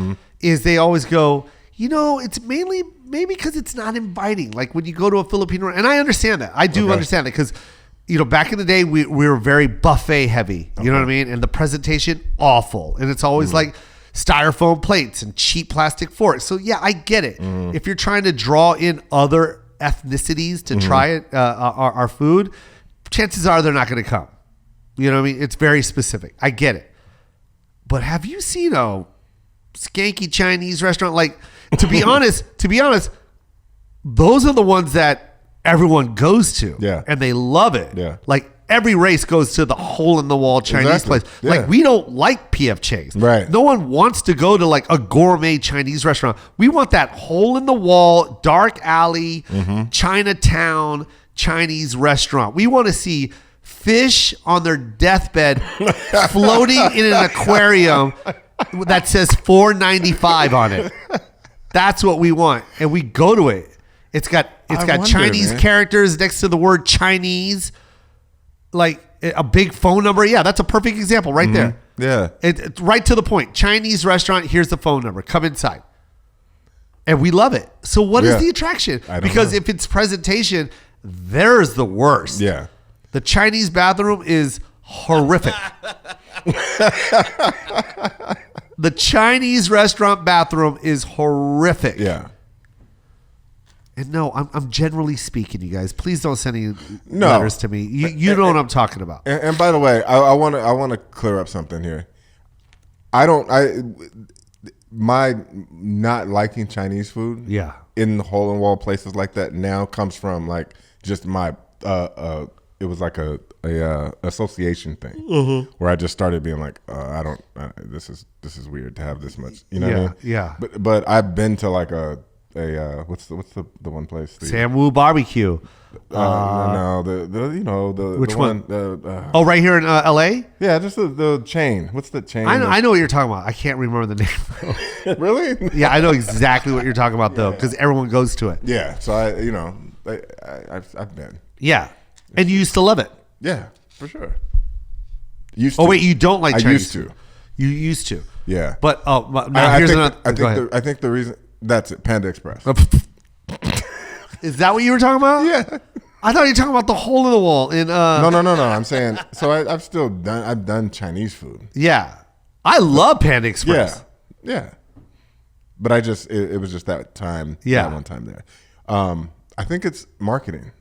is they always go, it's maybe because it's not inviting. Like when you go to a Filipino, and I understand that. I do understand it because. Back in the day, we were very buffet heavy. You know what I mean? And the presentation, awful. And it's always like styrofoam plates and cheap plastic forks. So, yeah, I get it. If you're trying to draw in other ethnicities to try it, our food, chances are they're not going to come. You know what I mean? It's very specific. I get it. But have you seen a skanky Chinese restaurant? Like, to be honest, those are the ones that everyone goes to, and they love it. Yeah, like every race goes to the hole-in-the-wall Chinese place. Yeah. Like we don't like P.F. Chang's. Right. No one wants to go to like a gourmet Chinese restaurant. We want that hole-in-the-wall, dark alley, Chinatown Chinese restaurant. We want to see fish on their deathbed floating in an aquarium that says $4.95 on it. That's what we want, and we go to it. It's got Chinese characters next to the word Chinese, like a big phone number. Yeah, that's a perfect example right there. Yeah. It's right to the point. Chinese restaurant, here's the phone number. Come inside. And we love it. So what is the attraction? Because if it's presentation, there's the worst. Yeah. The Chinese bathroom is horrific. The Chinese restaurant bathroom is horrific. Yeah. And no, I'm generally speaking, you guys. Please don't send any letters to me. You know what I'm talking about. And by the way, I want to clear up something here. My not liking Chinese food. Yeah. In the hole in wall places like that now comes from like just my it was like a association thing where I just started being like this is weird to have this much. You know what I mean? Yeah. But I've been to like what's the one place? Sam Wu Barbecue. No, the which the one? Right here in L.A. Yeah, just the chain. What's the chain? I know what you're talking about. I can't remember the name. Really? Yeah, I know exactly what you're talking about though, because everyone goes to it. Yeah, so I've been. Yeah, and you used to love it. Yeah, for sure. Wait, you don't like Chinese? I used to. You used to. Yeah, but here's another. I think the reason. That's it. Panda Express. Is that what you were talking about? Yeah. I thought you were talking about the hole in the wall in. No. I'm saying. So I've done Chinese food. Yeah, I love Panda Express. Yeah. But it was just that time. Yeah. That one time there. I think it's marketing.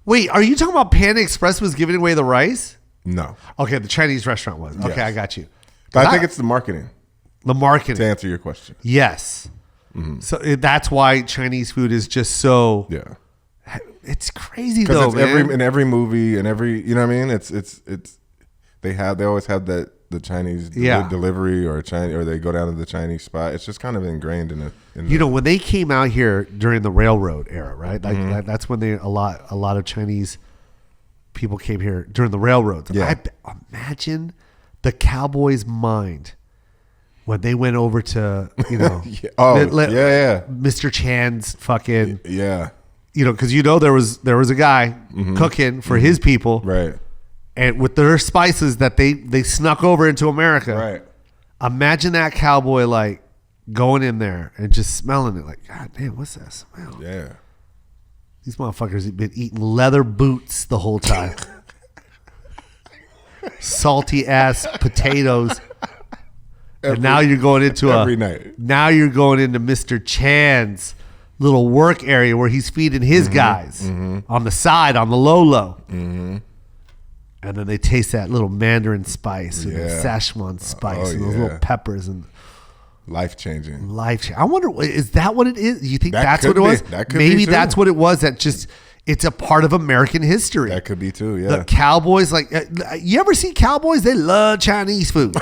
Wait, are you talking about Panda Express was giving away the rice? No. Okay, the Chinese restaurant was. Okay, yes. I got you. But I think it's the marketing. The marketing. To answer your question. Yes. Mm-hmm. So that's why Chinese food is just so. Yeah. It's crazy though, man. In every movie and every, you know what I mean? They always have the Chinese delivery or they go down to the Chinese spot. It's just kind of ingrained in when they came out here during the railroad era, right? Like that's when a lot of Chinese people came here during the railroads. Yeah. Imagine the cowboy's mind when they went over to, Mr. Chan's fucking, because there was a guy cooking for his people, right? And with their spices that they snuck over into America, right? Imagine that cowboy like going in there and just smelling it, like, God damn, what's that smell? Yeah, these motherfuckers have been eating leather boots the whole time, salty ass potatoes. And now you're going into every night. Now you're going into Mr. Chan's little work area where he's feeding his guys on the side, on the low. And then they taste that little Mandarin spice, and the Szechuan spice, and those little peppers, and life changing. I wonder, is that what it is? Do you think that's what it was? That could Maybe be too. that's what it was. That just it's a part of American history. That could be too. Yeah. The cowboys, like you ever see cowboys? They love Chinese food.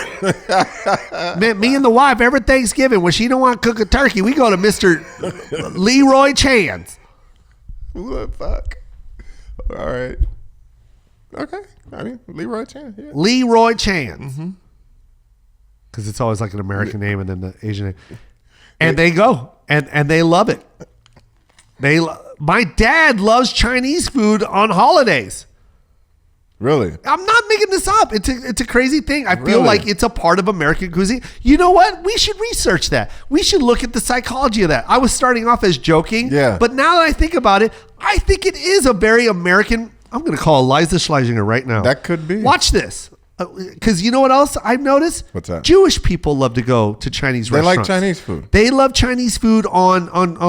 Man, me and the wife every Thanksgiving when she don't want to cook a turkey, we go to Mr. Leroy Chan's. Who the fuck? All right. Okay. I mean, Leroy Chan. Yeah. Leroy Chan's. Because it's always like an American name and then the Asian name. And they go. And they love it. My dad loves Chinese food on holidays. Really? I'm not making this up. It's a crazy thing. I feel Really? like it's a part of American cuisine. You know what? We should research that. We should look at the psychology of that. I was starting off as joking. Yeah. But now that I think about it, I think it is a very American. I'm going to call Iliza Shlesinger right now. That could be. Watch this. Because you know what else I've noticed? What's that? Jewish people love to go to Chinese restaurants. They like Chinese food. They love Chinese food on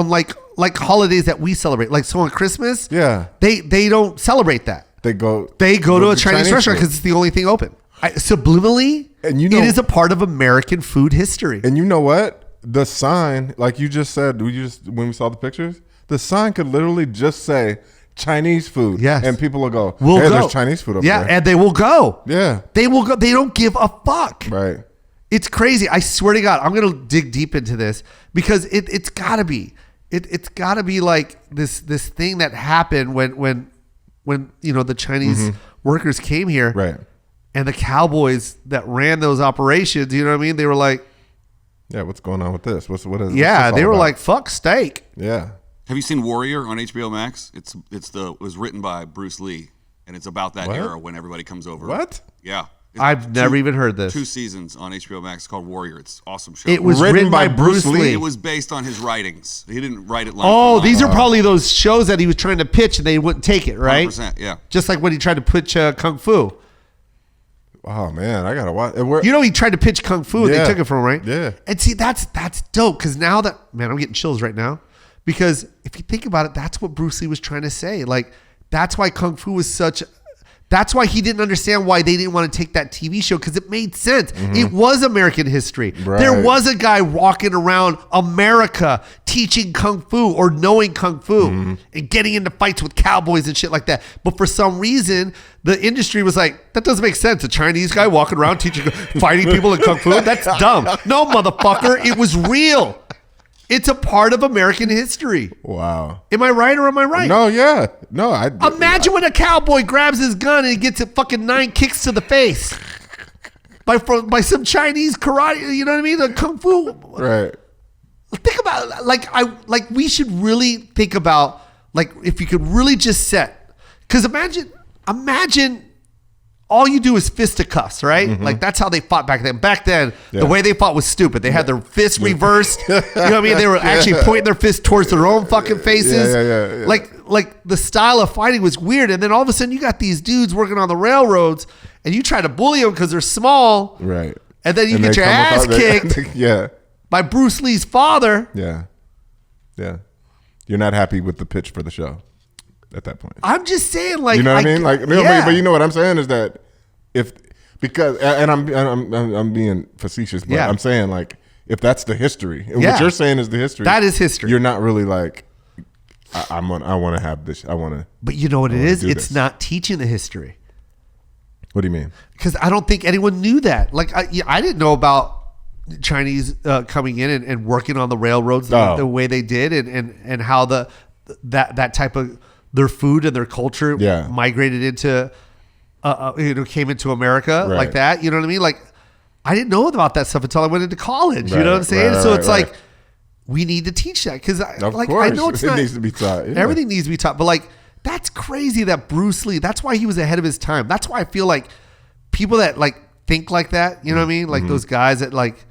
like holidays that we celebrate. Like so on Christmas. Yeah. They don't celebrate that. They go to a Chinese restaurant because it's the only thing open. Subliminally, and you know, it is a part of American food history. And you know what? The sign, like you just said, when we saw the pictures, the sign could literally just say Chinese food. Yes. And people will go, We'll hey, go. there's Chinese food up there. Yeah, and they will go. Yeah. They will go. They don't give a fuck. Right. It's crazy. I swear to God, I'm going to dig deep into this because it's got to be. It's got to be like this thing that happened when the Chinese workers came here. Right. And the cowboys that ran those operations, you know what I mean? They were like, yeah, what's going on with this? What is yeah, this they all were about? like, fuck steak. Yeah. Have you seen Warrior on HBO Max? It was written by Bruce Lee, and it's about that What? era when everybody comes over. What? Yeah. It's I've never even heard this. 2 seasons on HBO Max. It's called Warrior. It's an awesome show. It was written by Bruce Lee. It was based on his writings. He didn't write it. Line Oh, for line. these are probably those shows that he was trying to pitch and they wouldn't take it, right? 100%, yeah. Just like when he tried to pitch Kung Fu. Oh man, I gotta watch. You know, he tried to pitch Kung Fu and Yeah. they took it from him, right? Yeah. And see, that's dope because now that, man, I'm getting chills right now because if you think about it, that's what Bruce Lee was trying to say. Like, that's why Kung Fu was that's why he didn't understand why they didn't want to take that TV show because it made sense. It was American history. Right. There was a guy walking around America teaching Kung Fu or knowing Kung Fu and getting into fights with cowboys and shit like that. But for some reason, the industry was like, that doesn't make sense. A Chinese guy walking around fighting people in Kung Fu? That's dumb. No, motherfucker. It was real. It's a part of American history. Wow. Am I right or am I right? No, yeah. No, Imagine when a cowboy grabs his gun and he gets a fucking 9 kicks to the face by some Chinese karate. You know what I mean? The Kung Fu. Right. Think about like we should really think about like if you could really just set because imagine all you do is fisticuffs, right? Like that's how they fought back then. Back then, the way they fought was stupid. They had their fists reversed. You know what I mean? They were actually pointing their fists towards their own fucking faces. Yeah. Like the style of fighting was weird. And then all of a sudden you got these dudes working on the railroads and you try to bully them because they're small. Right. And then you And get they your come ass without- kicked Yeah. by Bruce Lee's father. Yeah. Yeah. You're not happy with the pitch for the show at that point. I'm just saying, like, You know what I mean? Like, no, yeah. but you know what I'm saying is that I'm being facetious, but Yeah. I'm saying like if that's the history, and Yeah. what you're saying is the history, That is history. You're not really like I want to have this. I want to. But you know what it is? do It's this. not teaching the history. What do you mean? Because I don't think anyone knew that. Like, I didn't know about Chinese coming in and working on the railroads the way they did, and how that type of their food and their culture migrated into, came into America like that. You know what I mean? Like, I didn't know about that stuff until I went into college. You know what I'm saying? So it's like we need to teach that because Of course, I know it needs to be taught. Yeah. Everything needs to be taught, but like. That's crazy that Bruce Lee, that's why he was ahead of his time. That's why I feel like people that like think like that, you know what I mean? Like those guys that like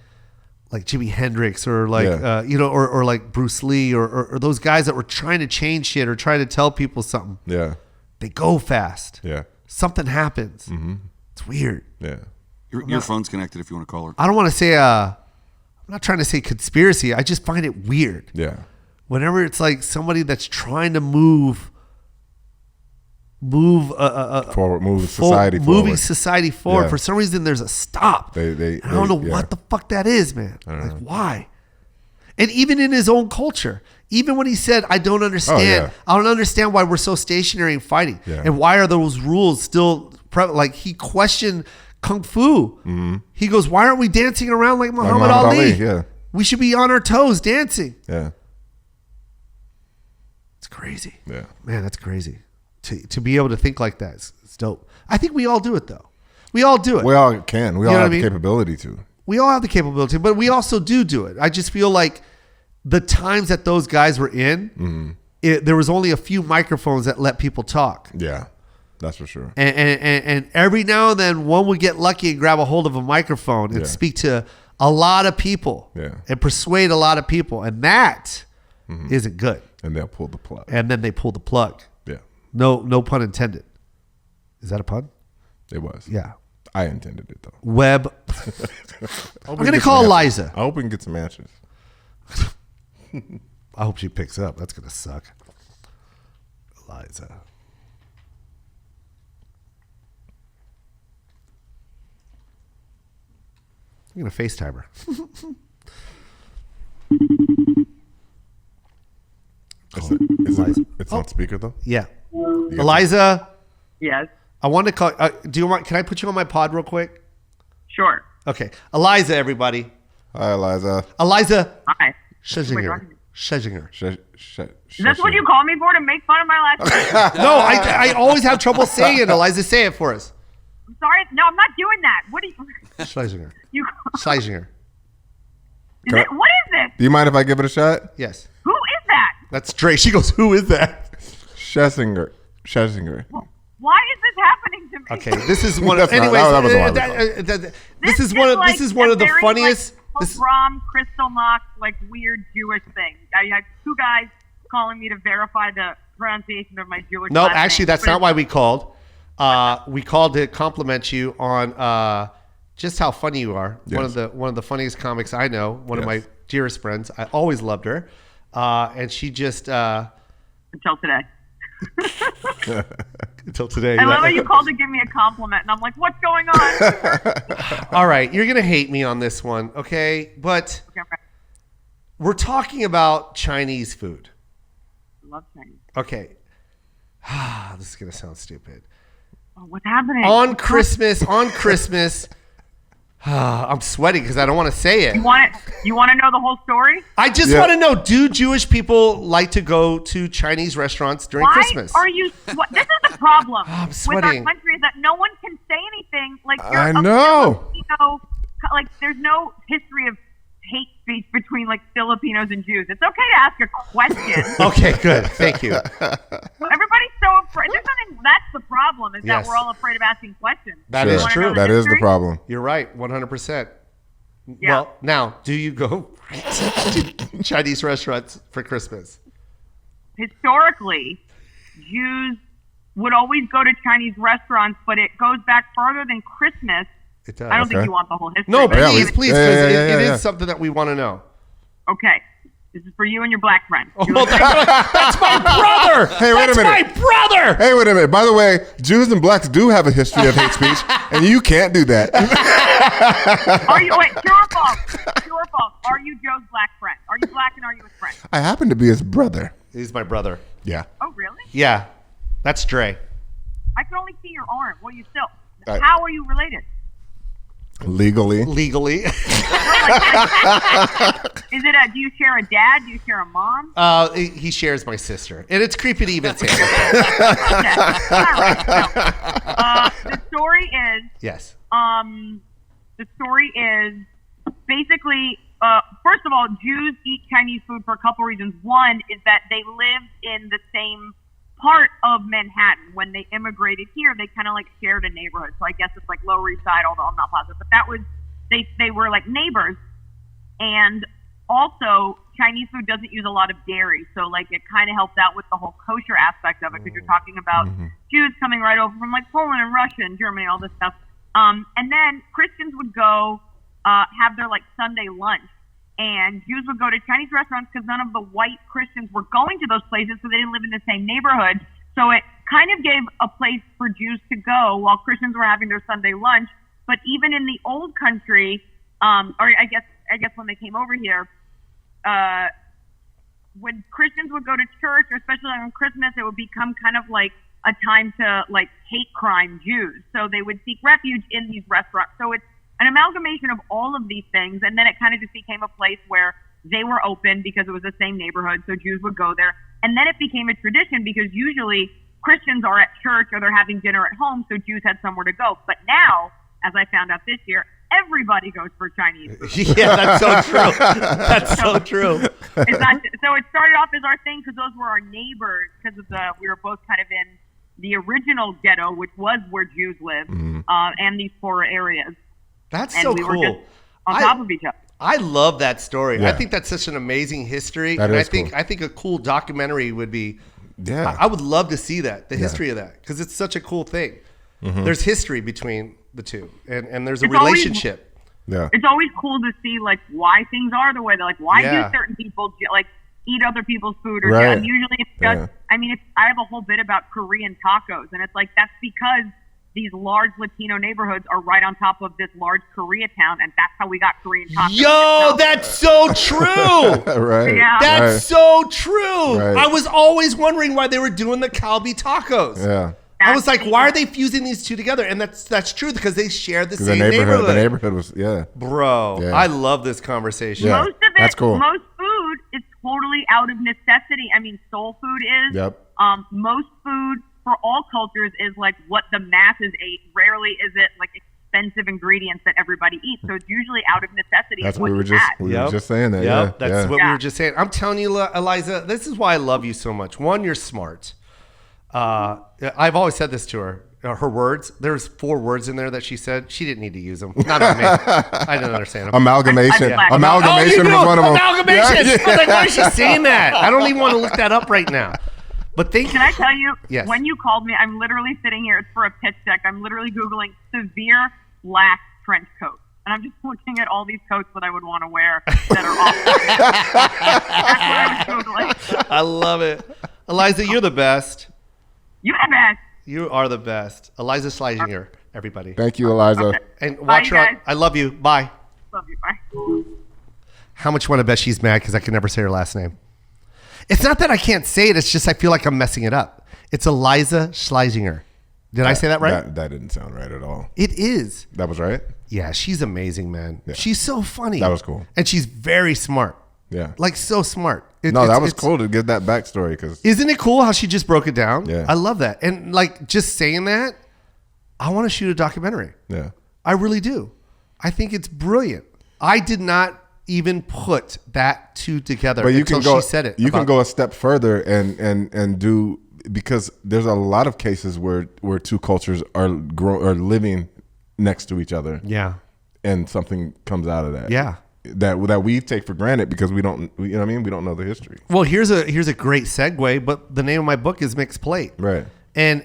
Jimi Hendrix or like, or like Bruce Lee or those guys that were trying to change shit or trying to tell people something. Yeah. They go fast. Yeah. Something happens. It's weird. Yeah. Your phone's connected if you want to call her. I don't want to say, I'm not trying to say conspiracy. I just find it weird. Yeah. Whenever it's like somebody that's trying to move move forward, moving society forward. Moving society forward. Yeah. For some reason, there's a stop. I don't know what the fuck that is, man. Like, why? And even in his own culture, even when he said, I don't understand. I don't understand why we're so stationary and fighting. Yeah. And why are those rules still like he questioned Kung Fu. Mm-hmm. He goes, why aren't we dancing around like Muhammad Ali? Yeah. We should be on our toes dancing. Yeah. It's crazy. Yeah. Man, that's crazy. To be able to think like that is dope. I think we all do it, though. We all do it. We all can. We all have the capability to. We all have the capability, but we also do it. I just feel like the times that those guys were in, there was only a few microphones that let people talk. Yeah, that's for sure. And every now and then, one would get lucky and grab a hold of a microphone and speak to a lot of people and persuade a lot of people. And that isn't good. And they'll pull the plug. And then they pull the plug. Yeah. No pun intended. Is that a pun? It was. Yeah. I intended it, though. Web. I'm going to call Iliza. I hope we can get some answers. I hope she picks up. That's going to suck. Iliza. I'm going to FaceTime her. It's on speaker, though? Yeah. Iliza. Yes. I want to call. Do you want? Can I put you on my pod real quick? Sure. Okay, Iliza, everybody. Hi, Iliza. Iliza. Hi. Shlesinger. That's what you call me for, to make fun of my last name? No, I always have trouble saying it. Iliza, say it for us. I'm sorry. No, I'm not doing that. What do you? Schlesinger. What Schlesinger. is this? Do you mind if I give it a shot? Yes. Who is that? That's Dre. She goes, who is that? Shlesinger. Why is this happening to me? Okay, this is one of. This is one of the funniest. This Rom Crystal Knox, like weird Jewish thing. I had two guys calling me to verify the pronunciation of my Jewish. No, actually, that's not why we called. We called to compliment you on just how funny you are. Yes. One of the funniest comics I know. One of my dearest friends. I always loved her, and she just until today. Until today. I love how you called to give me a compliment, and I'm like, what's going on? All right, you're gonna hate me on this one, okay? But we're talking about Chinese food. I love Chinese. Okay. This is gonna sound stupid. Oh, what's happening? On Christmas, I'm sweating because I don't want to say it. You want to know the whole story? I just want to know, do Jewish people like to go to Chinese restaurants during Christmas? Why are you... This is the problem with our country, is that no one can say anything. Like, I know. Like, there's no history of hate speech between, like, Filipinos and Jews. It's okay to ask a question. Okay, good. Thank you. Everybody's so afraid. There's nothing... That's the problem, is that we're all afraid of asking questions. That is true. That is the problem. You're right, 100%. Yeah. Well, now, do you go to Chinese restaurants for Christmas? Historically, Jews would always go to Chinese restaurants, but it goes back further than Christmas. It does. I don't think you want the whole history. No, please, because it is something that we want to know. Okay. This is for you and your black friend. Oh, that's my brother. Hey, wait a minute. That's my brother. Hey, wait a minute. By the way, Jews and blacks do have a history of hate speech, and you can't do that. Are you, wait, true or false? True or false? Are you Joe's black friend? Are you black and are you his friend? I happen to be his brother. He's my brother. Yeah. Oh, really? Yeah. That's Dre. I can only see your arm. Well, you still. How are you related? Legally. Is it do you share a dad? Do you share a mom? He shares my sister. And it's creepy to even say that. Okay. All right. So, the story is... Yes. The story is basically... first of all, Jews eat Chinese food for a couple reasons. One is that they lived in the same part of Manhattan. When they immigrated here, they kind of like shared a neighborhood. So I guess it's like Lower East Side, although I'm not positive. But that was, they were like neighbors. And also, Chinese food doesn't use a lot of dairy. So like it kind of helped out with the whole kosher aspect of it, because you're talking about Jews coming right over from like Poland and Russia and Germany, all this stuff. And then Christians would go have their like Sunday lunch. And Jews would go to Chinese restaurants because none of the white Christians were going to those places, so they didn't live in the same neighborhood. So it kind of gave a place for Jews to go while Christians were having their Sunday lunch. But even in the old country, or I guess when they came over here, when Christians would go to church, or especially on Christmas, it would become kind of like a time to like hate crime Jews. So they would seek refuge in these restaurants. So it's an amalgamation of all of these things. And then it kind of just became a place where they were open because it was the same neighborhood. So Jews would go there. And then it became a tradition because usually Christians are at church or they're having dinner at home. So Jews had somewhere to go. But now, as I found out this year, everybody goes for Chinese food. Yeah, that's so true. That's so true. It's not, so it started off as our thing because those were our neighbors, because of we were both kind of in the original ghetto, which was where Jews lived, and these poorer areas. That's and so we cool. Were just on top of each other. I love that story. Yeah. I think that's such an amazing history. That and is cool. I think a cool documentary would be. Yeah. I would love to see that, the history of that, because it's such a cool thing. There's history between the two, and there's a relationship. Yeah. It's always cool to see like why things are the way they're like. Why Yeah. do certain people like eat other people's food? Or Right. and usually it's just. Yeah. I mean, I have a whole bit about Korean tacos, and it's like that's because these large Latino neighborhoods are right on top of this large Koreatown, and that's how we got Korean tacos. Yo, So- that's so true. Right. Yeah. That's Right. so true. Right. I was always wondering why they were doing the Kalbi tacos. Yeah. I was like, why are they fusing these two together? And that's true because they share the The same neighborhood. The neighborhood was Bro, Yeah. I love this conversation. Yeah. Most of it, that's cool. most food is totally out of necessity. I mean, soul food is. Yep. Most food for all cultures is like what the masses ate. Rarely is it like expensive ingredients that everybody eats. So it's usually out of necessity. That's is what what we were you just had. we were just saying that. Yep, Yeah. that's yeah. what we Yeah. were just saying. I'm telling you, Iliza, this is why I love you so much. One, you're smart. I've always said this to her. Her words, there's 4 words in there that she said. She didn't need to use them. Not on me. I didn't understand them. Amalgamation. Yeah. Amalgamation Oh, you was do? one of them. Amalgamation. Yeah, I was like, why is she saying that? I don't even want to look that up right now. But Can I tell you, Yes. when you called me, I'm literally sitting here. It's for a pitch deck. I'm literally Googling severe black trench coat. And I'm just looking at all these coats that I would want to wear that are awful. That's what I was Googling. I love it. Iliza, you're the best. You the best. You are the best. Iliza Shlesinger, everybody. Thank you, Iliza. Okay. And Bye, watch you her. guys. I love you. Bye. Love you. Bye. How much you want to bet she's mad because I can never say her last name? It's not that I can't say it. It's just I feel like I'm messing it up. It's Iliza Shlesinger. Did I say that right? That didn't sound right at all. It is. That was right? Yeah, she's amazing, man. She's so funny. That was cool. And she's very smart. Yeah. Like so smart. No, that was cool to get that backstory because Isn't it cool how she just broke it down? Yeah. I love that. And like just saying that, I want to shoot a documentary. yeah. I really do. I think it's brilliant. I did not even put that two together But you until can go. she said it. You can about- go a step further and do because there's a lot of cases where two cultures are living next to each other. Yeah. And something comes out of that. Yeah. That we take for granted because we don't. You know what I mean? We don't know the history. Well, here's a great segue, but the name of my book is Mixed Plate. Right. And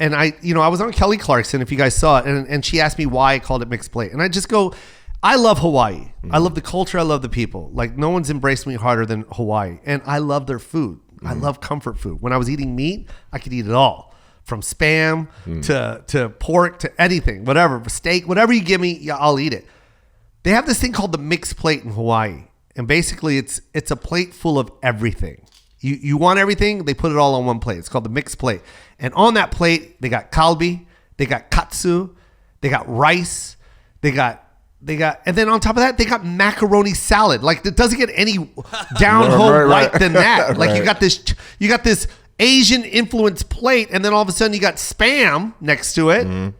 I, I was on Kelly Clarkson, if you guys saw it, and she asked me why I called it Mixed Plate. And I just go, I love Hawaii. I love the culture. I love the people. Like no one's embraced me harder than Hawaii. And I love their food. I love comfort food. When I was eating meat, I could eat it all. From Spam to pork to anything, whatever, steak, whatever you give me, yeah, I'll eat it. They have this thing called the Mixed Plate in Hawaii. And basically it's a plate full of everything. You want everything, they put it all on one plate. It's called the Mixed Plate. And on that plate, they got kalbi, they got katsu, they got rice, they got, and then on top of that, they got macaroni salad. Like it doesn't get any down home Right. white than that. Like Right. you got this Asian influenced plate, and then all of a sudden you got Spam next to it,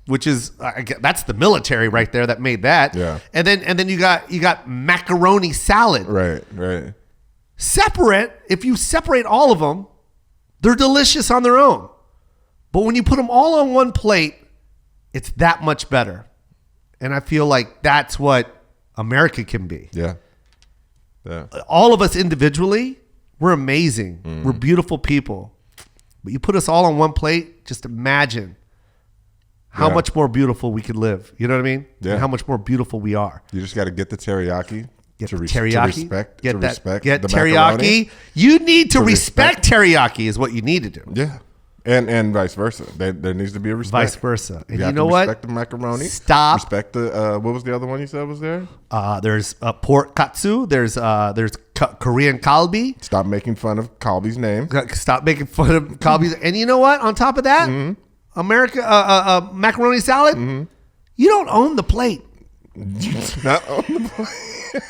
which is that's the military right there that made that. Yeah. And then you got macaroni salad. Right. Separate. If you separate all of them, they're delicious on their own. But when you put them all on one plate, it's that much better. And I feel like that's what America can be. Yeah. All of us individually, we're amazing. We're beautiful people. But you put us all on one plate, just imagine how Yeah. much more beautiful we could live. You know what I mean? Yeah. And how much more beautiful we are. You just got to get the teriyaki. Get to the res- teriyaki. To respect. Get to that. respect Get the teriyaki. macaroni. You need to To respect teriyaki is what you need to do. Yeah. And vice versa. There needs to be a respect. Vice versa. And you you have know to what? Respect the macaroni. Stop. Respect the what was the other one you said was there? There's pork katsu. There's Korean kalbi. Stop making fun of Kalbi's name. Stop making fun of kalbi. And you know what? On top of that, America macaroni salad. You don't own the plate. Not on the plate.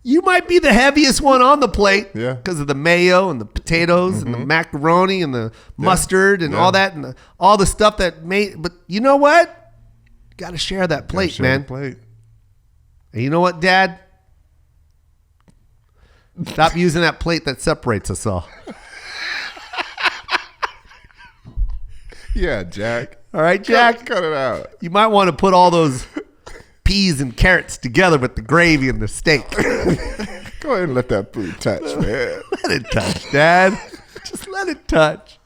You might be the heaviest one on the plate, Yeah. because of the mayo and the potatoes and the macaroni and the mustard and all that and all the stuff that made. But you know what? Got to share that plate, Share man. the plate. And you know what, Dad? Stop using that plate that separates us all. Yeah, Jack. All right, Jack. Cut it out. You might want to put all those peas and carrots together with the gravy and the steak. Go ahead and let that food touch, man. Let it touch, Dad. Just let it touch.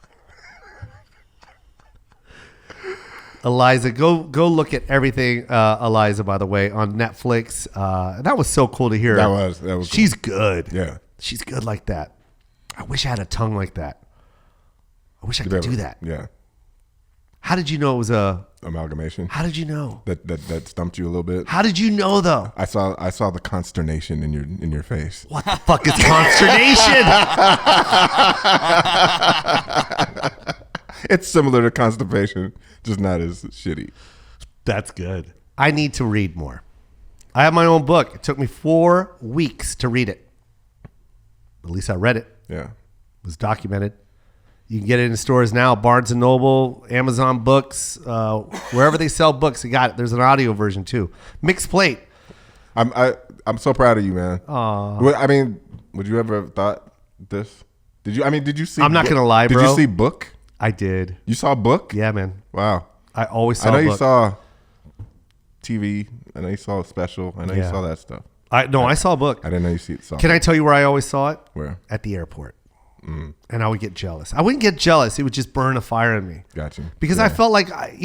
Eliza, go look at everything, Eliza, by the way, on Netflix. That was so cool to hear. That was She's good. Yeah. She's good like that. I wish I had a tongue like that. I wish I could do that. Yeah. How did you know it was a Amalgamation. How did you know? That stumped you a little bit. How did you know though? I saw the consternation in your face. What the fuck is consternation? It's similar to constipation, just not as shitty. That's good. I need to read more. I have my own book. It took me 4 weeks to read it. At least I read it. Yeah. It was documented. You can get it in stores now, Barnes & Noble, Amazon Books, wherever they sell books, you got it. There's an audio version too. Mixed plate. I'm so proud of you, man. I mean, would you ever have thought this? Did you see? I'm not gonna lie, bro. Did you see Book? I did. You saw Book? Yeah, man. Wow. I always saw I know Book. you saw TV. I know you saw a special. I know you Yeah. saw that stuff. I saw a book. I didn't know you saw. Can I tell you where I always saw it? Where? At the airport. And I would get jealous. I wouldn't get jealous. It would just burn a fire in me. Got you. Because I felt like, and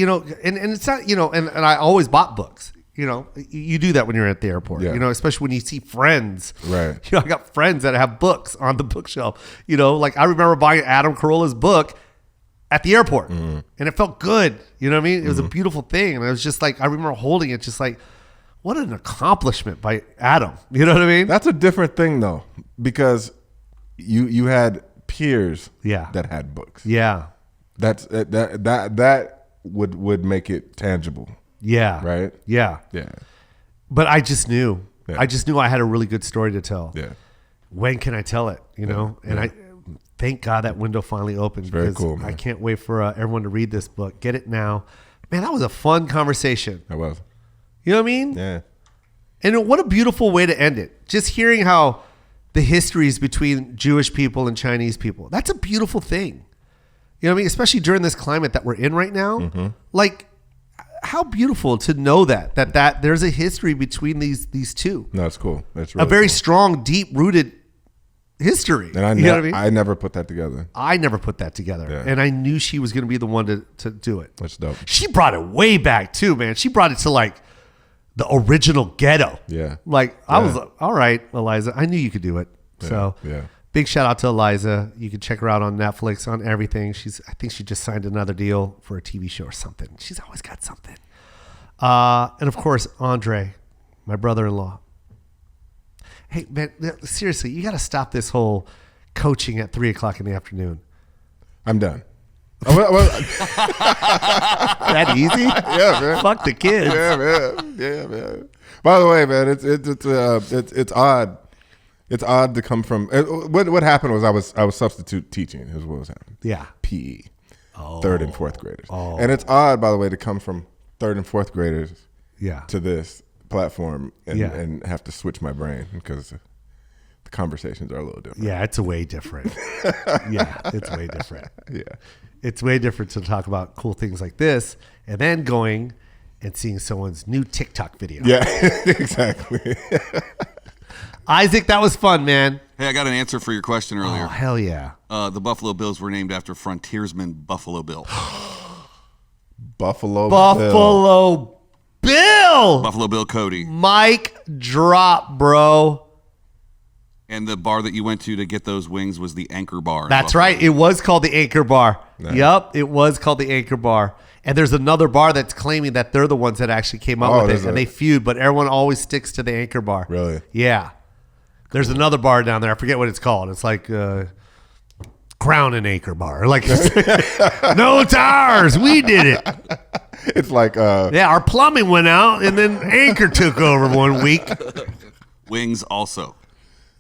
it's not, and I always bought books. You do that when you're at the airport, Yeah. Especially when you see friends. Right. I got friends that have books on the bookshelf. Like I remember buying Adam Carolla's book at the airport, and it felt good. You know what I mean? It was a beautiful thing. And I was just like, I remember holding it just like, what an accomplishment by Adam. You know what I mean? That's a different thing though, because you had peers that had books. Yeah. That would make it tangible. Yeah. Right? Yeah. Yeah. But I just knew. Yeah. I just knew I had a really good story to tell. Yeah. When can I tell it? And I thank God that window finally opened. Very because cool, man. I can't wait for everyone to read this book. Get it now. Man, that was a fun conversation. That was. You know what I mean? Yeah. And what a beautiful way to end it. Just hearing how the histories between Jewish people and Chinese people. That's a beautiful thing. You know what I mean? Especially during this climate that we're in right now. Like, how beautiful to know that there's a history between these two. No, it's cool. That's really a very cool. strong, deep-rooted history. And you know what I mean? I never put that together. I never put that together. Yeah. And I knew she was going to be the one to do it. That's dope. She brought it way back too, man. She brought it to like the original ghetto. Yeah. Like I was like, all right, Eliza, I knew you could do it. So yeah. Big shout out to Eliza. You can check her out on Netflix, on everything. I think she just signed another deal for a TV show or something. She's always got something. And of course, Andre, my brother-in-law. Hey, man, seriously, you got to stop this whole coaching at 3:00 in the afternoon. I'm done. That easy? Yeah, man. Fuck the kids. Yeah, man. Yeah, man. By the way, man, it's odd. It's odd to come from. What happened was I was substitute teaching. Is what was happening. Yeah. PE. 3rd and 4th graders. And it's odd, by the way, to come from 3rd and 4th graders. Yeah. To this platform and have to switch my brain because the conversations are a little different. Yeah, it's way different. Yeah, it's way different. Yeah. It's way different to talk about cool things like this and then going and seeing someone's new TikTok video. Yeah, exactly. Isaac, that was fun, man. Hey, I got an answer for your question earlier. Oh, hell yeah. The Buffalo Bills were named after frontiersman Buffalo Bill. Buffalo Bill. Buffalo Bill Cody. Mic drop, bro. And the bar that you went to get those wings was the Anchor Bar. That's right. It was called the Anchor Bar. Nice. Yep, it was called the Anchor Bar. And there's another bar that's claiming that they're the ones that actually came up with it, and they feud, but everyone always sticks to the Anchor Bar. Really? Yeah. There's another bar down there. I forget what it's called. It's like Crown and Anchor Bar. Like, no tires. We did it. It's like... our plumbing went out, and then Anchor took over one week. Wings also.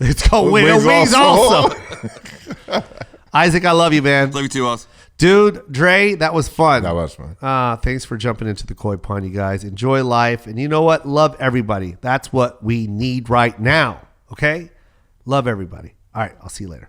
It's called Wings also. Isaac, I love you, man. Love you too, Oz. Dude, Dre, that was fun. That was fun. Thanks for jumping into the koi pond, you guys. Enjoy life. And you know what? Love everybody. That's what we need right now. Okay? Love everybody. All right. I'll see you later.